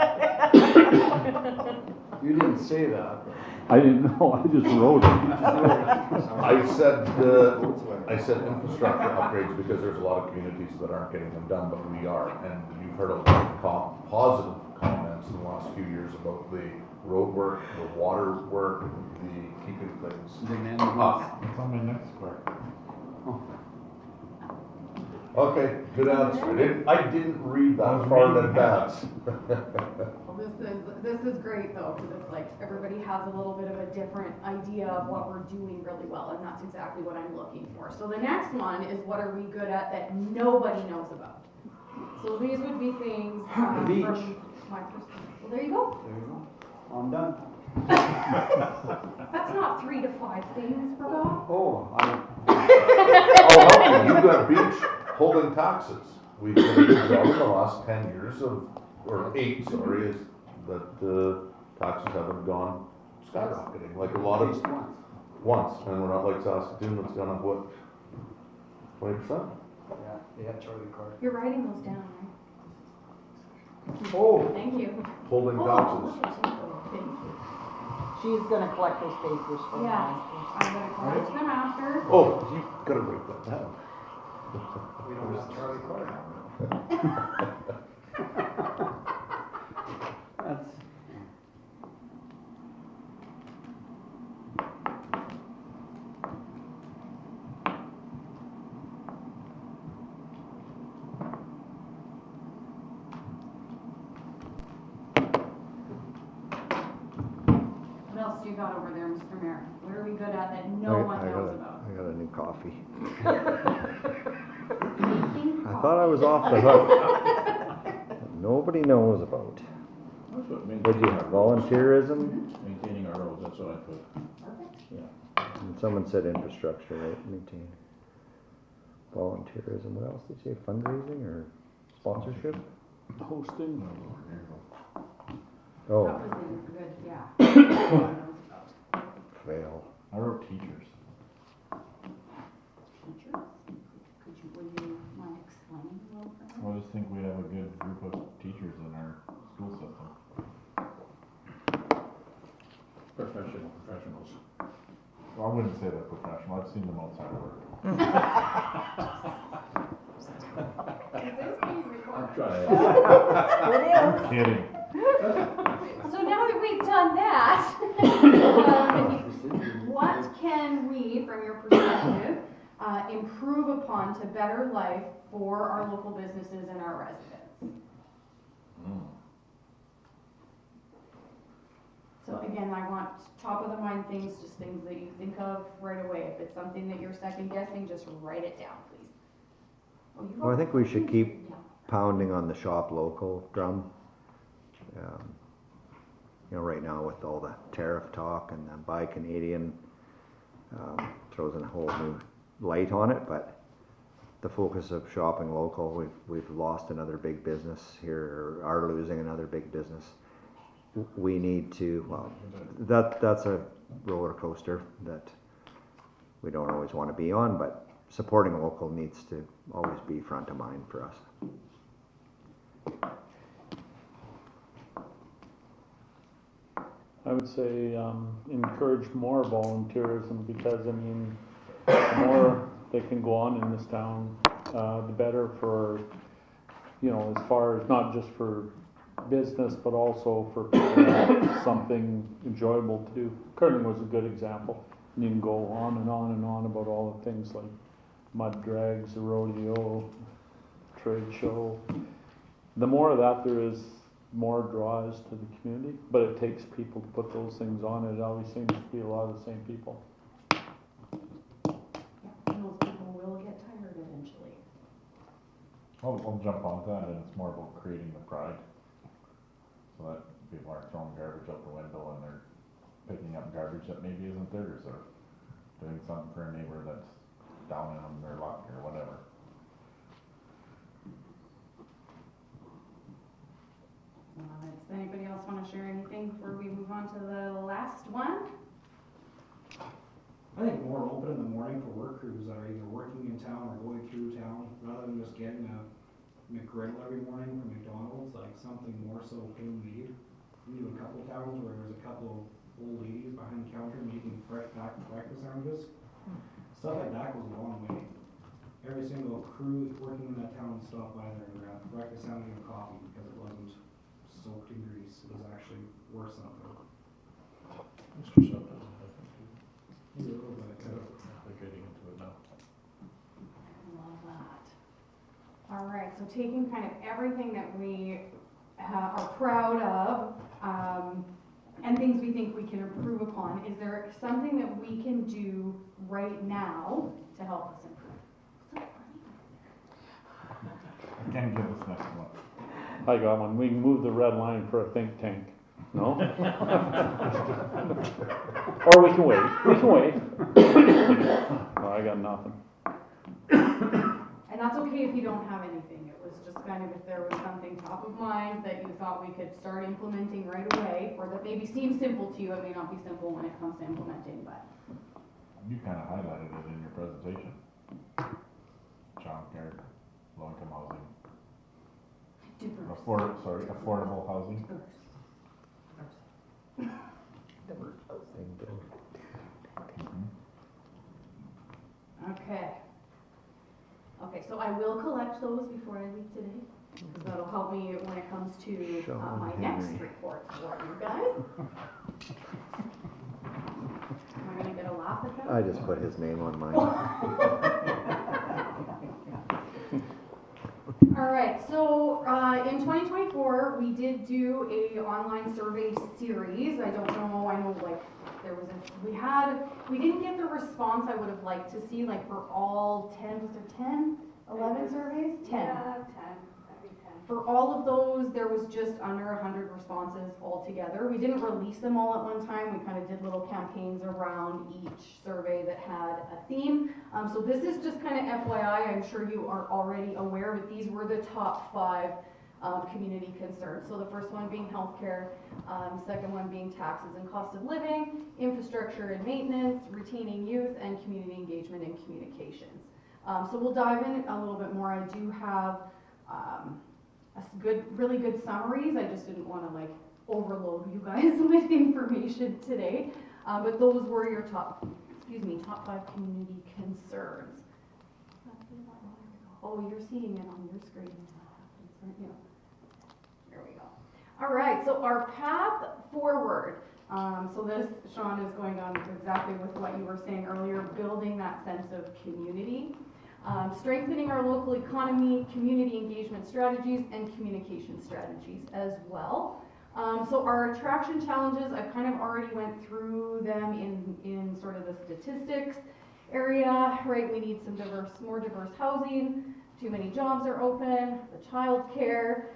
You didn't say that. I didn't know, I just wrote it. I said infrastructure upgrades because there's a lot of communities that aren't getting them done, but we are. And you've heard a lot of positive comments in the last few years about the road work, the water work, the keeping things up. It's on my next square. Okay, good answer. I didn't read that far in advance. Well, this is great though, because it's like everybody has a little bit of a different idea of what we're doing really well, and that's exactly what I'm looking for. So the next one is what are we good at that nobody knows about? So these would be things, Beach. from my perspective. Well, there you go. There you go. I'm done. That's not 3 to 5 things, Bob. Oh, Oh, you got beach holding taxes. We've done a good job in the last 10 years of, or 8, sorry, is that the taxes haven't gone skyrocketing, like a lot at of, least once. once, and we're not like Saskatoon, that's gone up, what, 20%? Yeah, they had Charlie Carter. You're writing those down, Oh, right? Thank you. Holding Oh, taxes. look at you. Thank you. She's gonna collect those papers for Yeah, us. I'm gonna collect them after. Oh, you gotta write that down. we don't have Charlie Carter. That's, What else do you got over there, Mr. Mayor? What are we good at that no one knows about? I got a new coffee. Making I thought I was off the hook. That nobody knows about. That's what What'd you have, volunteerism? Maintaining our roads, that's what I put. Perfect. And someone said infrastructure, right, maintain. Volunteerism, what else did you say, fundraising or sponsorship? Hosting. Oh, That was a good, yeah. fail. I wrote teachers. Teachers? Would you mind explaining a little further? Well, I just think we have a good group of teachers in our school system. Professionals. Well, I wouldn't say they're professional, I've seen them outside of work. Is this being recorded? I'm trying. It is. Kidding. So now that we've done that, what can we, from your perspective, improve upon to better life for our local businesses and our residents? So again, I want top of the mind things, just things that you think of right away. If it's something that you're second guessing, just write it down, please. Oh, you Well, I think we should keep Yeah. pounding on the shop local drum. You know, right now with all the tariff talk and the Buy Canadian, throws a whole new light on it, but the focus of shopping local, we've lost another big business here, or are losing another big business. We need to, well, that's a roller coaster that we don't always want to be on, but supporting local needs to always be front of mind for us. I would say encourage more volunteerism because, I mean, the more they can go on in this town, the better for, you know, as far as not just for business, but also for people to have something enjoyable to do. Curling was a good example. And you can go on and on and on about all the things like mud drags, the rodeo, trade show. The more of that there is, more draws to the community, but it takes people to put those things on. It always seems to be a lot of the same people. Yeah, and those people will get tired eventually. I'll jump on that, and it's more about creating the pride. So that people aren't throwing garbage out the window and they're picking up garbage that maybe isn't theirs, or doing something for a neighbor that's down in their luck or whatever. Does anybody else want to share anything before we move on to the last one? I think more open in the morning for work crews that are either working in town or going through town, rather than just getting a McGriddle every morning from McDonald's, like something more so homemade. We do a couple towns where there's a couple old ladies behind the counter making fresh packed breakfast sandwiches. Stuff like that goes a long way. Every single crew working in that town would stop by there and grab a breakfast sandwich and coffee because it wasn't soaked in grease. It was actually worth something. Mr. Sutton, I think, He's a little bit, they're getting into it now. Love that. All right, so taking kind of everything that we are proud of, and things we think we can improve upon, is there something that we can do right now to help us improve? Ken, give us next one. I got one. We can move the red line for a think tank. No? Or we can wait. We can wait. No, I got nothing. And that's okay if you don't have anything. It was just kind of if there was something top of mind that you thought we could start implementing right away, or that maybe seems simple to you. It may not be simple when it comes to implementing, but. You kind of highlighted it in your presentation. Childcare, low-income housing, affordable housing. Okay. Okay, so I will collect those before I leave today. Because that'll help me when it comes to my next report for you guys. Am I gonna get a laugh at that? I just put his name on mine. All right, so in 2024, we did do a online survey series. I don't know, I know like there was we didn't get the response I would have liked to see, like for all 10, was there 10, 11 surveys? 10. Yeah, 10. For all of those, there was just under 100 responses altogether. We didn't release them all at one time. We kind of did little campaigns around each survey that had a theme. So this is just kind of FYI. I'm sure you are already aware, but these were the top 5 community concerns. So the first one being healthcare, second one being taxes and cost of living, infrastructure and maintenance, retaining youth, and community engagement and communications. So we'll dive in a little bit more. I do have really good summaries. I just didn't want to like overload you guys with information today. But those were your top 5 community concerns. Oh, you're seeing it on your screen, aren't you? There we go. All right, so our path forward. So this, Sean, is going on exactly with what you were saying earlier, building that sense of community. Strengthening our local economy, community engagement strategies, and communication strategies as well. So our attraction challenges, I kind of already went through them in sort of the statistics area, right? We need some more diverse housing, too many jobs are open, the child care,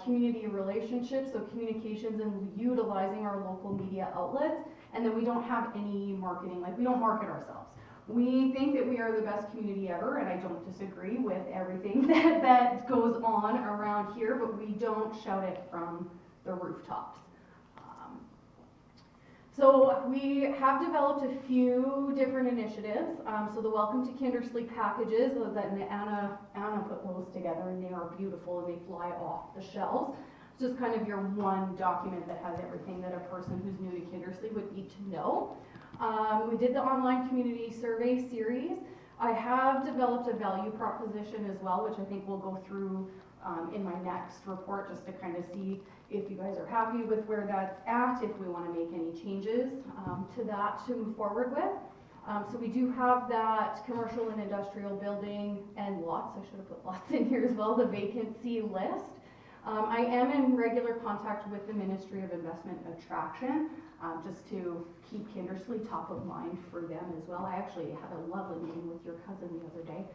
community relationships, so communications and utilizing our local media outlets, and then we don't have any marketing, like we don't market ourselves. We think that we are the best community ever, and I don't disagree with everything that goes on around here, but we don't shout it from the rooftops. So we have developed a few different initiatives. So the Welcome to Kindersley packages, that Anna put those together, and they are beautiful and they fly off the shelves. It's just kind of your one document that has everything that a person who's new to Kindersley would need to know. We did the online community survey series. I have developed a value proposition as well, which I think we'll go through in my next report, just to kind of see if you guys are happy with where that's at, if we want to make any changes to that to move forward with. So we do have that commercial and industrial building and lots, I should have put lots in here as well, the vacancy list. I am in regular contact with the Ministry of Investment and Attraction, just to keep Kindersley top of mind for them as well. I actually had a lovely meeting with your cousin the other day.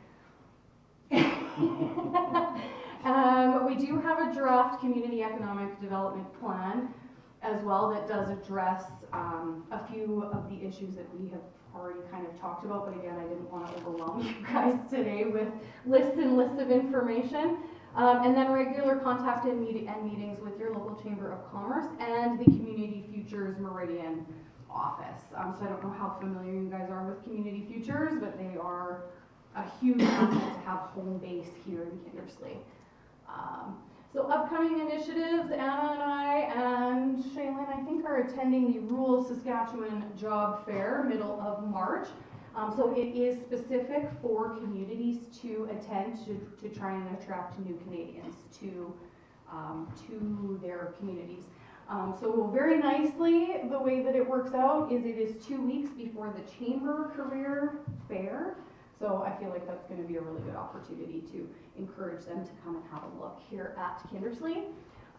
We do have a draft community economic development plan as well that does address a few of the issues that we have already kind of talked about, but again, I didn't want to overwhelm you guys today with lists and lists of information. And then regular contact and meetings with your local Chamber of Commerce and the Community Futures Meridian office. So I don't know how familiar you guys are with Community Futures, but they are a huge asset to have home base here in Kindersley. So upcoming initiatives, Anna and I and Shaylin, I think, are attending the Rural Saskatchewan Job Fair, middle of March. So it is specific for communities to attend to try and attract new Canadians to their communities. So very nicely, the way that it works out is it is 2 weeks before the Chamber Career Fair. So I feel like that's going to be a really good opportunity to encourage them to come and have a look here at Kindersley.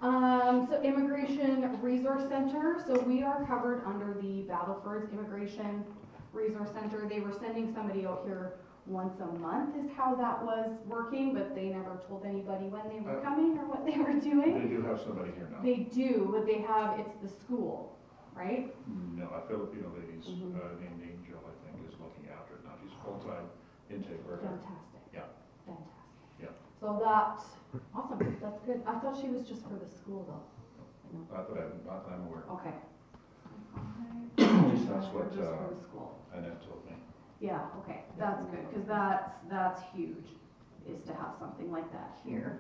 So Immigration Resource Center. So we are covered under the Battlefords Immigration Resource Center. They were sending somebody out here once a month is how that was working, but they never told anybody when they were coming or what they were doing. They do have somebody here now. They do, but they have, it's the school, right? No, a Filipino lady's Mhm. named Angel, I think, is looking after it now. She's a full-time intake worker. Fantastic. Yeah. Fantastic. Yeah. So that, awesome, that's good. I thought she was just for the school though. Not that I'm aware. Okay. At least that's what Just for the school. Annette told me. Yeah, okay, that's good, because that's huge, is to have something like that here.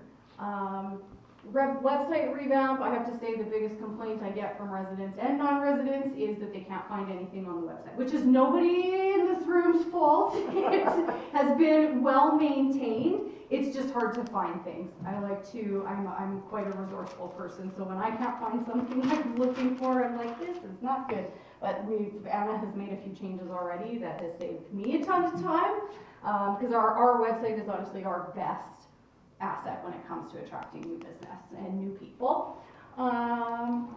Website revamp, I have to say the biggest complaint I get from residents and non-residents is that they can't find anything on the website, which is nobody in this room's fault. It has been well maintained, it's just hard to find things. I'm quite a resourceful person, so when I can't find something I'm looking for, I'm like, this is not good. But Anna has made a few changes already that has saved me a ton of time, because our website is honestly our best asset when it comes to attracting new business and new people. And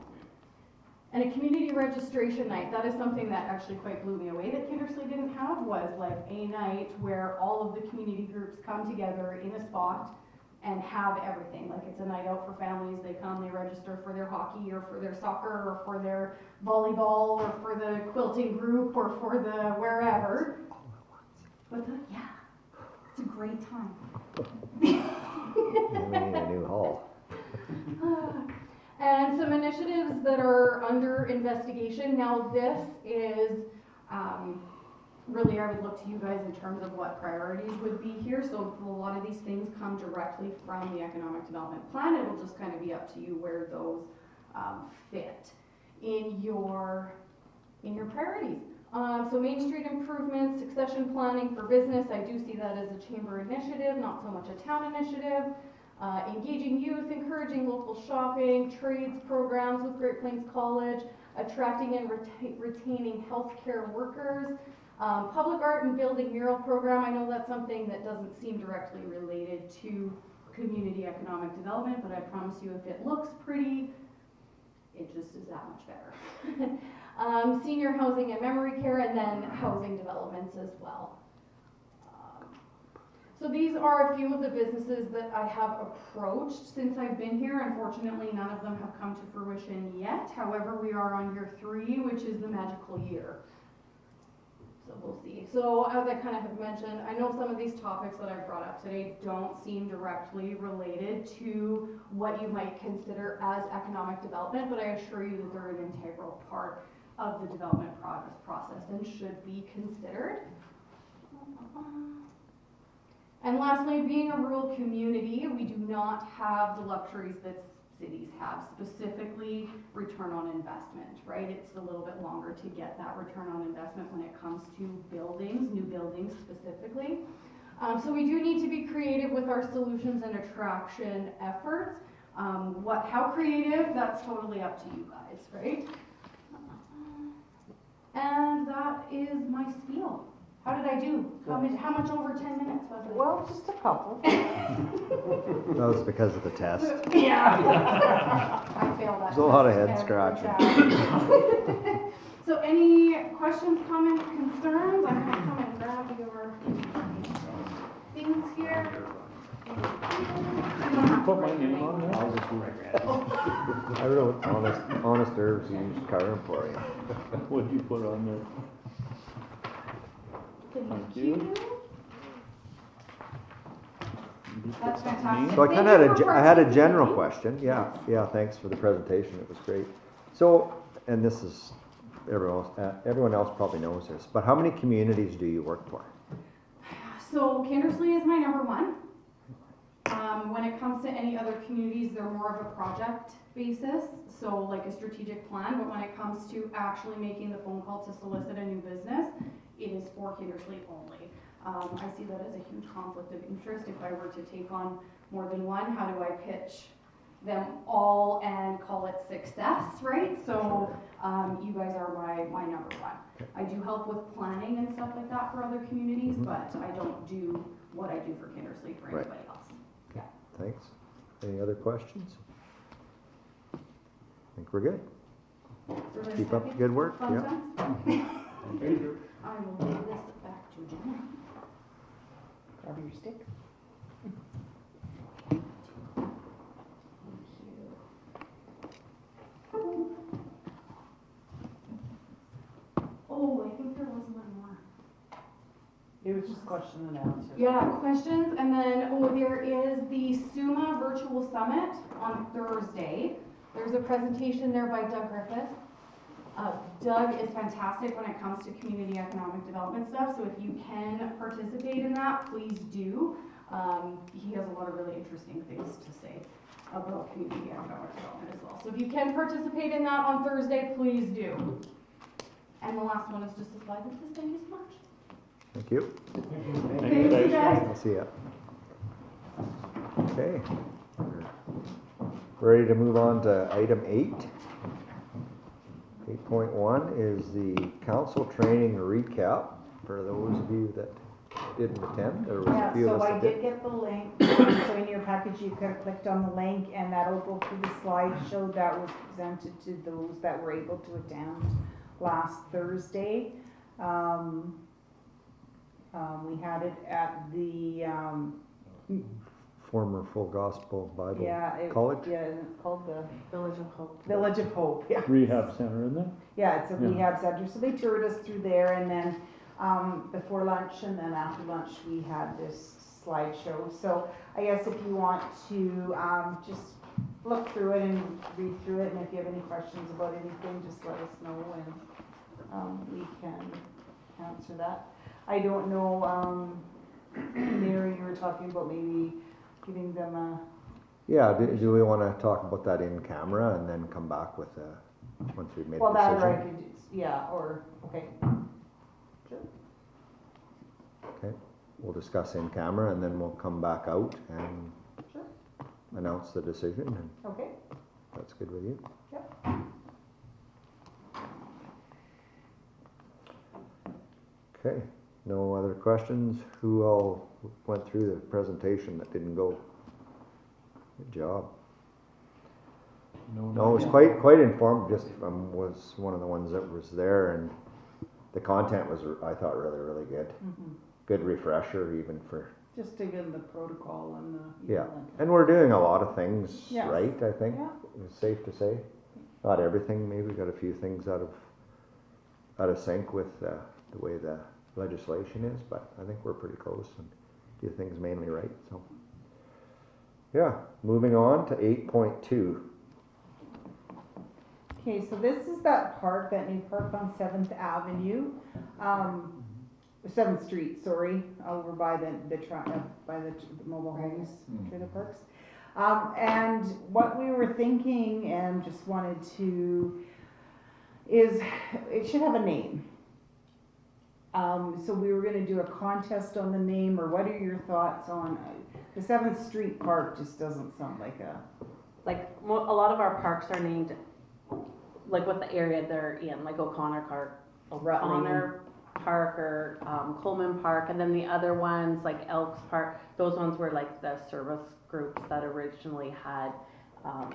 a community registration night, that is something that actually quite blew me away that Kindersley didn't have, was like a night where all of the community groups come together in a spot and have everything. Like, it's a night out for families, they come, they register for their hockey or for their soccer or for their volleyball or for the quilting group or for the wherever. What's that? Yeah, it's a great time. We need a new hall. And some initiatives that are under investigation. Now this is, really I would look to you guys in terms of what priorities would be here. So a lot of these things come directly from the economic development plan. It will just kind of be up to you where those fit in your priorities. So Main Street improvements, succession planning for business, I do see that as a chamber initiative, not so much a town initiative. Engaging youth, encouraging local shopping, trades programs with Great Plains College, attracting and retaining healthcare workers, public art and building mural program. I know that's something that doesn't seem directly related to community economic development, but I promise you if it looks pretty, it just is that much better. Senior housing and memory care, and then housing developments as well. So these are a few of the businesses that I have approached since I've been here. Unfortunately, none of them have come to fruition yet. However, we are on year 3, which is the magical year. So we'll see. So as I kind of have mentioned, I know some of these topics that I've brought up today don't seem directly related to what you might consider as economic development, but I assure you that they're an integral part of the development process and should be considered. And lastly, being a rural community, we do not have the luxuries that cities have, specifically return on investment, right? It's a little bit longer to get that return on investment when it comes to buildings, new buildings specifically. So we do need to be creative with our solutions and attraction efforts. How creative, that's totally up to you guys, right? And that is my spiel. How did I do? How much over 10 minutes was it? Well, just a couple. That was because of the test. Yeah. I failed that. There's a lot of test head every scratching. time. So any questions, comments, concerns? I'm gonna come and grab your things here. Put my name on there? I'll just I don't know what honest herbs you use covering for you. What'd you put on there? Thank you. That's fantastic. So I kind of had a general question. Yeah, thanks for the presentation. It was great. So, and this is, everyone else probably knows this, but how many communities do you work for? So Kindersley is my number 1. When it comes to any other communities, they're more of a project basis, so like a strategic plan, but when it comes to actually making the phone call to solicit a new business, it is for Kindersley only. I see that as a huge conflict of interest. If I were to take on more than one, how do I pitch them all and call it success, right? So you guys are my number 1. I do help with planning and stuff like that for other communities, but I don't do what I do for Kindersley for anybody else. Yeah. Thanks. Any other questions? I think we're good. Keep up the good work. Fun Yeah. times? I will give this back to Jenna. Grab your stick. Oh, I think there was one more. It was just question and answer. Yeah, questions, and then, there is the SUMA Virtual Summit on Thursday. There's a presentation there by Doug Griffith. Doug is fantastic when it comes to community economic development stuff, so if you can participate in that, please do. He has a lot of really interesting things to say about community economic development as well. So if you can participate in that on Thursday, please do. And the last one is just a slide that says thank you so much. Thank you. Thanks, you guys. I'll see ya. Okay. We're ready to move on to item 8. 8.1 is the council training recap for those of you that didn't attend. There was a Yeah, few so of us I that did did. get the link, so in your package you could have clicked on the link and that'll go through the slideshow that was presented to those that were able to attend last Thursday. We had it at the, Former Full Gospel Bible yeah, College. yeah, it's called the Village of Hope. Village of Hope, yeah. Rehab center, isn't it? Yeah, it's a Yeah. rehab center, so they toured us through there, and then, before lunch and then after lunch, we had this slideshow. So I guess if you want to, just look through it and read through it, and if you have any questions about anything, just let us know, and, we can answer that. I don't know, Mary, you were talking about maybe giving them a, Yeah, do we want to talk about that in camera and then come back with once we've made well, a that or I decision? could, yeah, or, okay. Sure. Okay, we'll discuss in camera and then we'll come back out and Sure. announce the decision, and Okay. that's good with you? Yep. Okay, no other questions? Who all went through the presentation that didn't go? Good job. No, it was quite informative, just was one of the ones that was there, and the content was, I thought, really good. Mhm. Good refresher even for, Just to give them the protocol and the. yeah. And we're doing a lot of things Yes. right, I think. Yeah. It's safe to say. Not everything, maybe got a few things out of sync with the way the legislation is, but I think we're pretty close and do things mainly right, so. Yeah, moving on to 8.2. Okay, so this is that park, that new park on 7th Avenue, 7th Street, sorry, over by the mobile homes, trailer parks. And what we were thinking and just wanted to, is it should have a name. So we were gonna do a contest on the name, or what are your thoughts on, the 7th Street Park just doesn't sound like a. Like, a lot of our parks are named, like what the area they're in, like O'Connor Park, or Coleman Park, and then the other ones, like Elks Park, those ones were like the service groups that originally had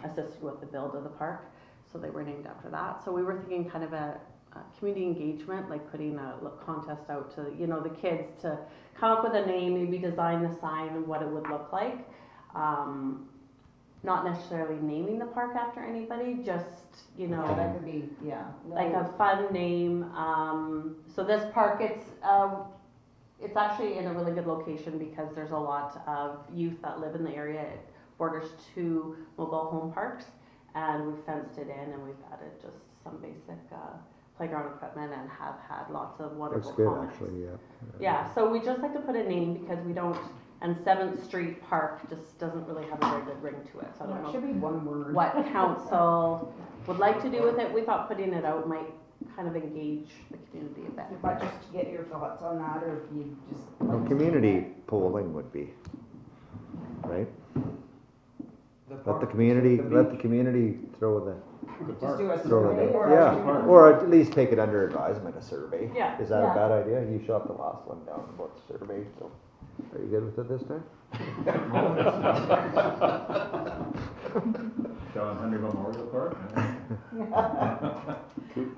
assisted with the build of the park, so they were named after that. So we were thinking kind of a community engagement, like putting a contest out to, the kids to come up with a name, maybe design the sign and what it would look like. Not necessarily naming the park after anybody, just, Yeah, that could be, yeah. like a fun name. So this park, it's actually in a really good location because there's a lot of youth that live in the area. It borders 2 mobile home parks, and we've fenced it in, and we've added just some basic playground equipment and have had lots of wonderful Looks good, comments. actually, yeah. Yeah, so we just like to put a name because we don't, and 7th Street Park just doesn't really have a very good ring to it, so I don't It know should be one word. what council would like to do with it. We thought putting it out might kind of engage the community a bit. But just to get your thoughts on that, or if you just. Well, community polling would be, right? Let the community throw the, Just do a throw the survey name. or. Yeah, or at least take it under advisement, a survey. Yeah. Is that Yeah. a bad idea? You shot the last one down about the survey, so are you good with it this time? John Henry Memorial Park.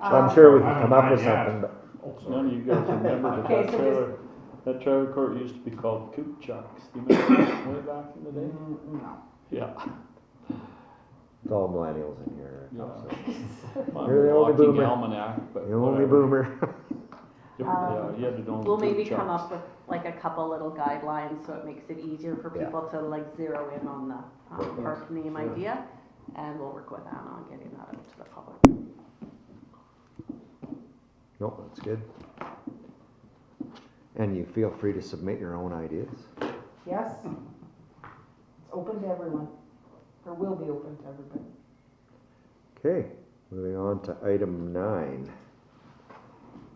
I'm sure we can come up with something, but Oh, None of you guys remember the Okay, duck so trailer? That trailer court used to be called Coop Chucks. Do you remember that way back in the day? No. Yeah. It's all millennials in here. Yeah. So. I'm You're the a only walking boomer. almanac, but The only whatever. boomer. Yeah, you had to know We'll Coop maybe come Chucks. up with like a couple little guidelines so it makes it easier for Yeah. people to like zero in on the Perfect. park name Sure. idea. And we'll work with Anna on getting that out to the public. Nope, that's good. And you feel free to submit your own ideas. Yes. It's open to everyone, or will be open to everybody. Okay, moving on to item 9.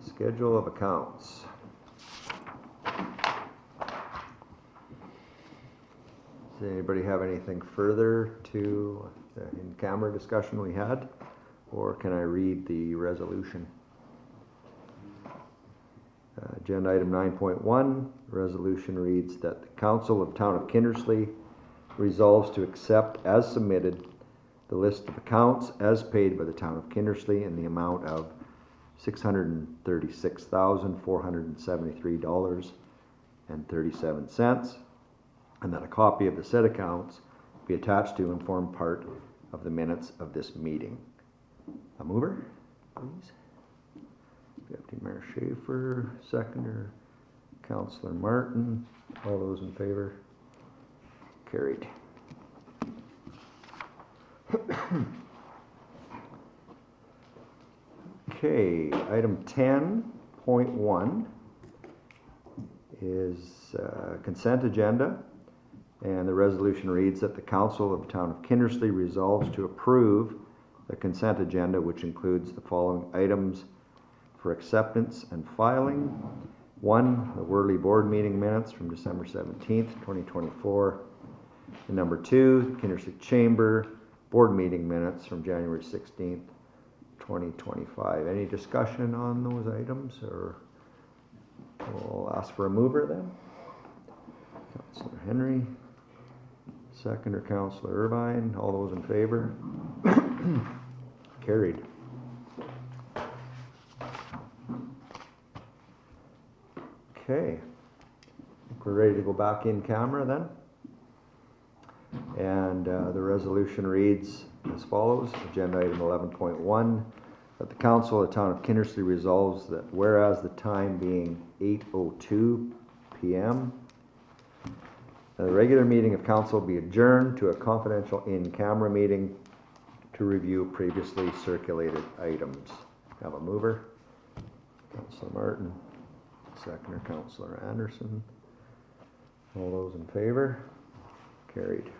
Schedule of accounts. Does anybody have anything further to the in-camera discussion we had? Or can I read the resolution? Agenda item 9.1, resolution reads that the Council of Town of Kindersley resolves to accept as submitted the list of accounts as paid by the Town of Kindersley in the amount of $636,473.37, and that a copy of the said accounts be attached to and form part of the minutes of this meeting. A mover, please. Deputy Mayor Schaefer, seconder, Councillor Martin. All those in favor? Carried. Okay, item 10.1 is consent agenda, and the resolution reads that the Council of the Town of Kindersley resolves to approve the consent agenda, which includes the following items for acceptance and filing. 1, the Worley Board meeting minutes from December 17th, 2024. And number 2, Kindersley Chamber Board meeting minutes from January 16th, 2025. Any discussion on those items, or we'll ask for a mover then? Councillor Henry, seconder Councillor Irvine. All those in favor? Carried. Okay, I think we're ready to go back in camera then. And the resolution reads as follows. Agenda item 11.1, that the Council of the Town of Kindersley resolves that whereas the time being 8:02 p.m., the regular meeting of council be adjourned to a confidential in-camera meeting to review previously circulated items. Have a mover? Councillor Martin. Seconder Councillor Anderson. All those in favor? Carried.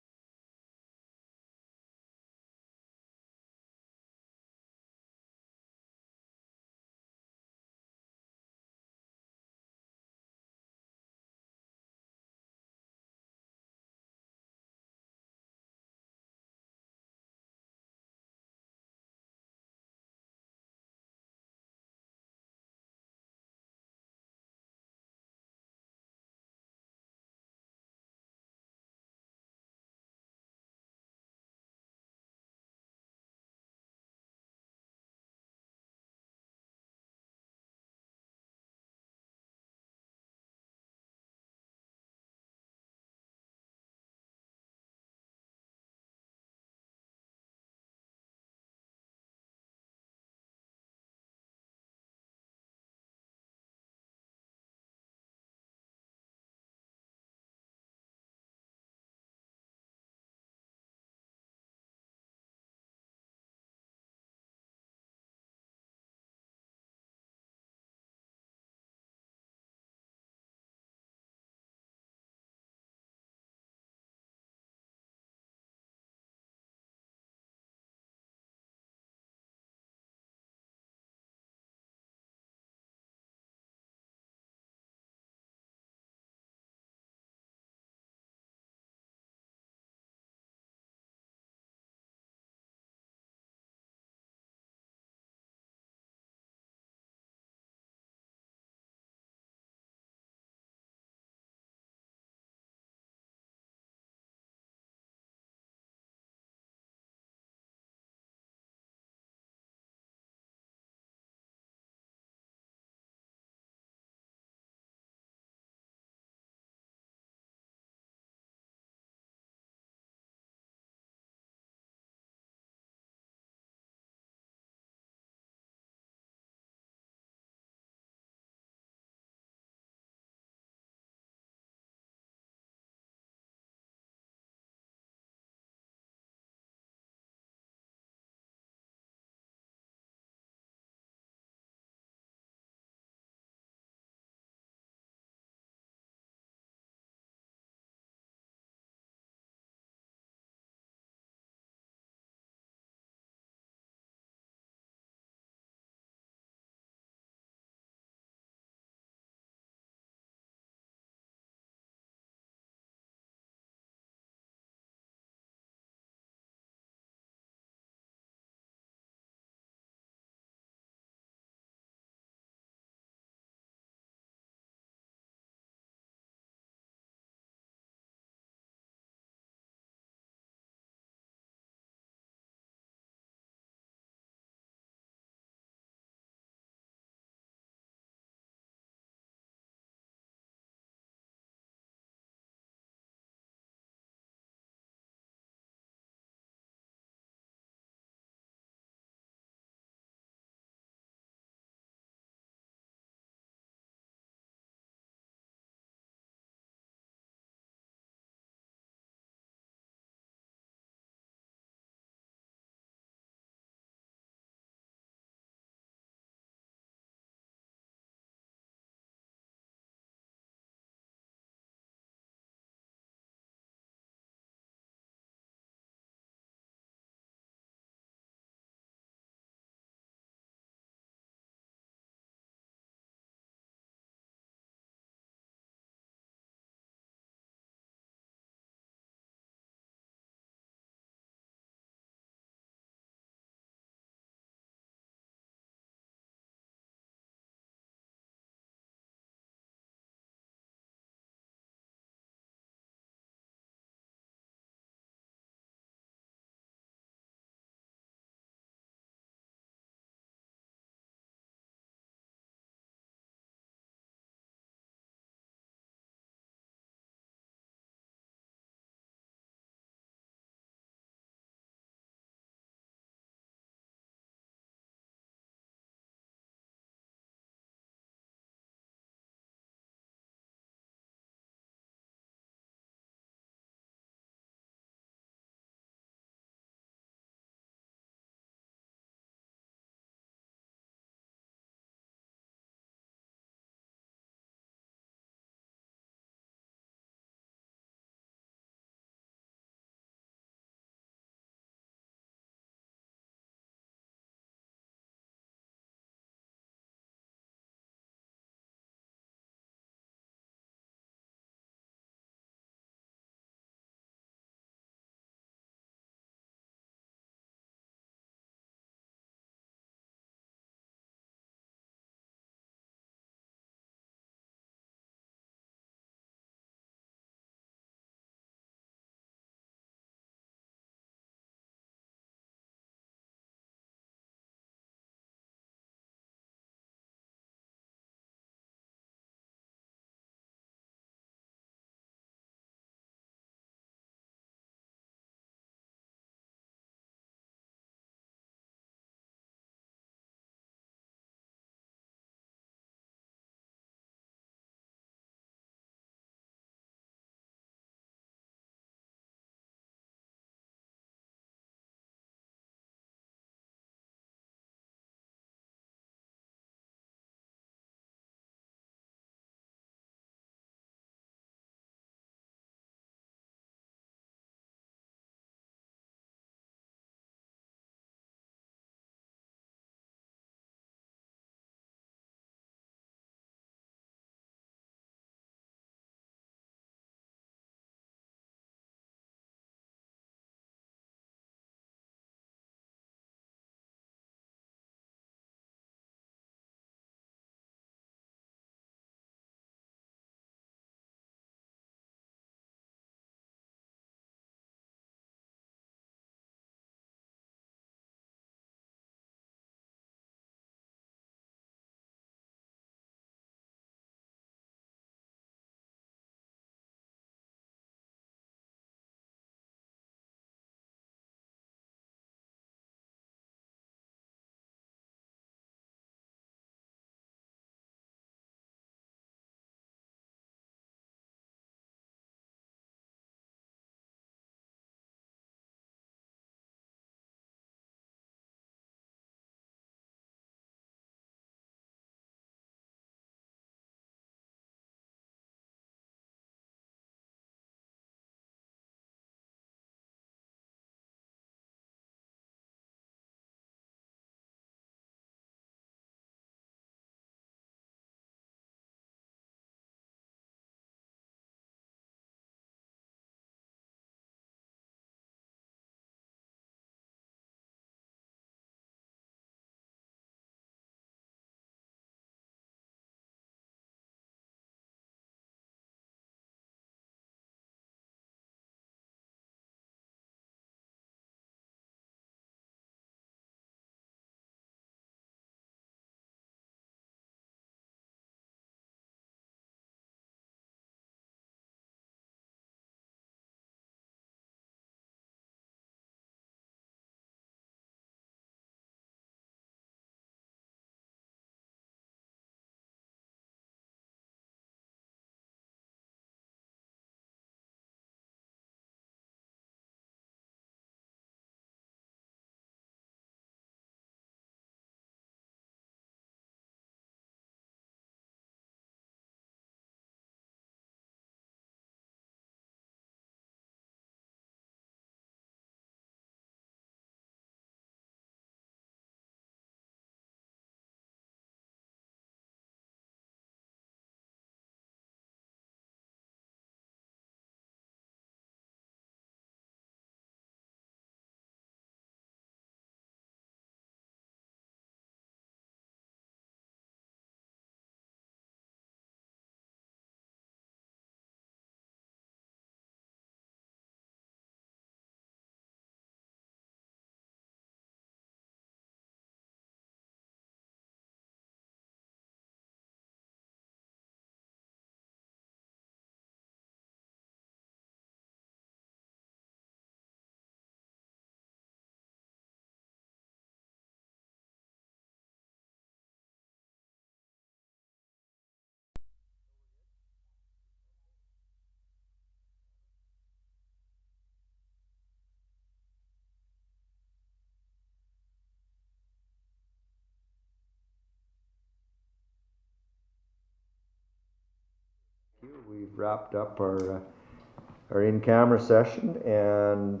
We've wrapped up our in-camera session, and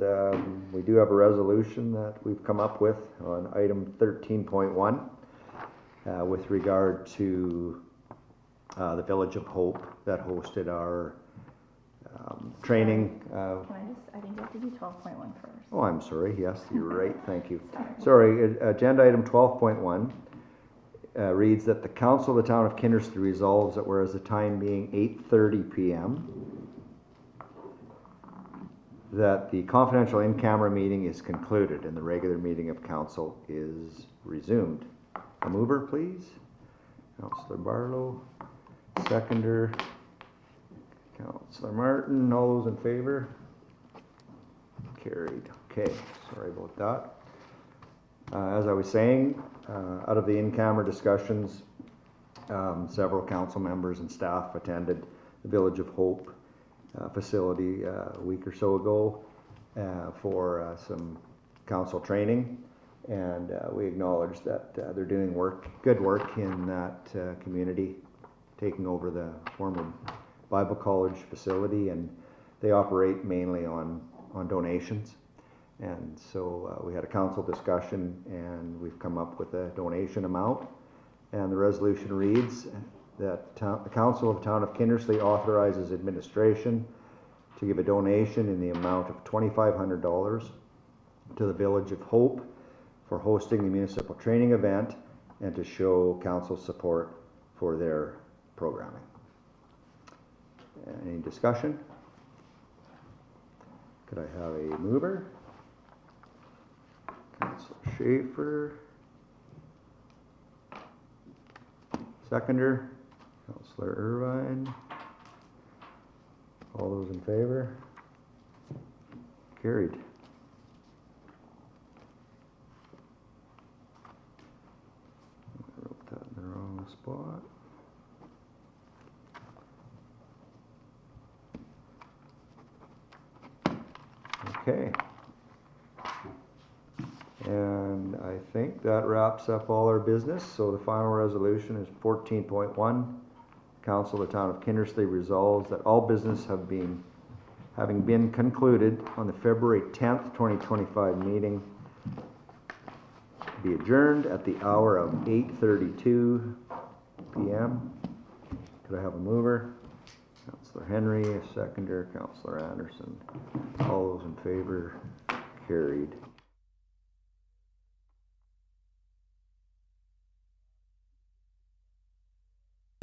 we do have a resolution that we've come up with on item 13.1 with regard to the Village of Hope that hosted our training. I think you have to do 12.1 first. Oh, I'm sorry. Yes, you're right. Thank you. Sorry. Agenda item 12.1 reads that the Council of the Town of Kindersley resolves that whereas the time being 8:30 p.m. that the confidential in-camera meeting is concluded and the regular meeting of council is resumed. A mover, please. Councillor Barlow. Seconder. Councillor Martin. All those in favor? Carried. Okay, sorry about that. As I was saying, out of the in-camera discussions, several council members and staff attended the Village of Hope facility a week or so ago for some council training, and we acknowledge that they're doing good work in that community, taking over the former Bible College facility, and they operate mainly on donations. And so we had a council discussion, and we've come up with a donation amount. And the resolution reads that the Council of the Town of Kindersley authorizes administration to give a donation in the amount of $2,500 to the Village of Hope for hosting the municipal training event and to show council support for their programming. Any discussion? Could I have a mover? Councillor Schaefer. Seconder, Councillor Irvine. All those in favor? Carried. I wrote that in the wrong spot. Okay. And I think that wraps up all our business. So the final resolution is 14.1. Council of the Town of Kindersley resolves that all business having been concluded on the February 10th, 2025 meeting be adjourned at the hour of 8:32 p.m. Could I have a mover? Councillor Henry, a seconder, Councillor Anderson. All those in favor? Carried.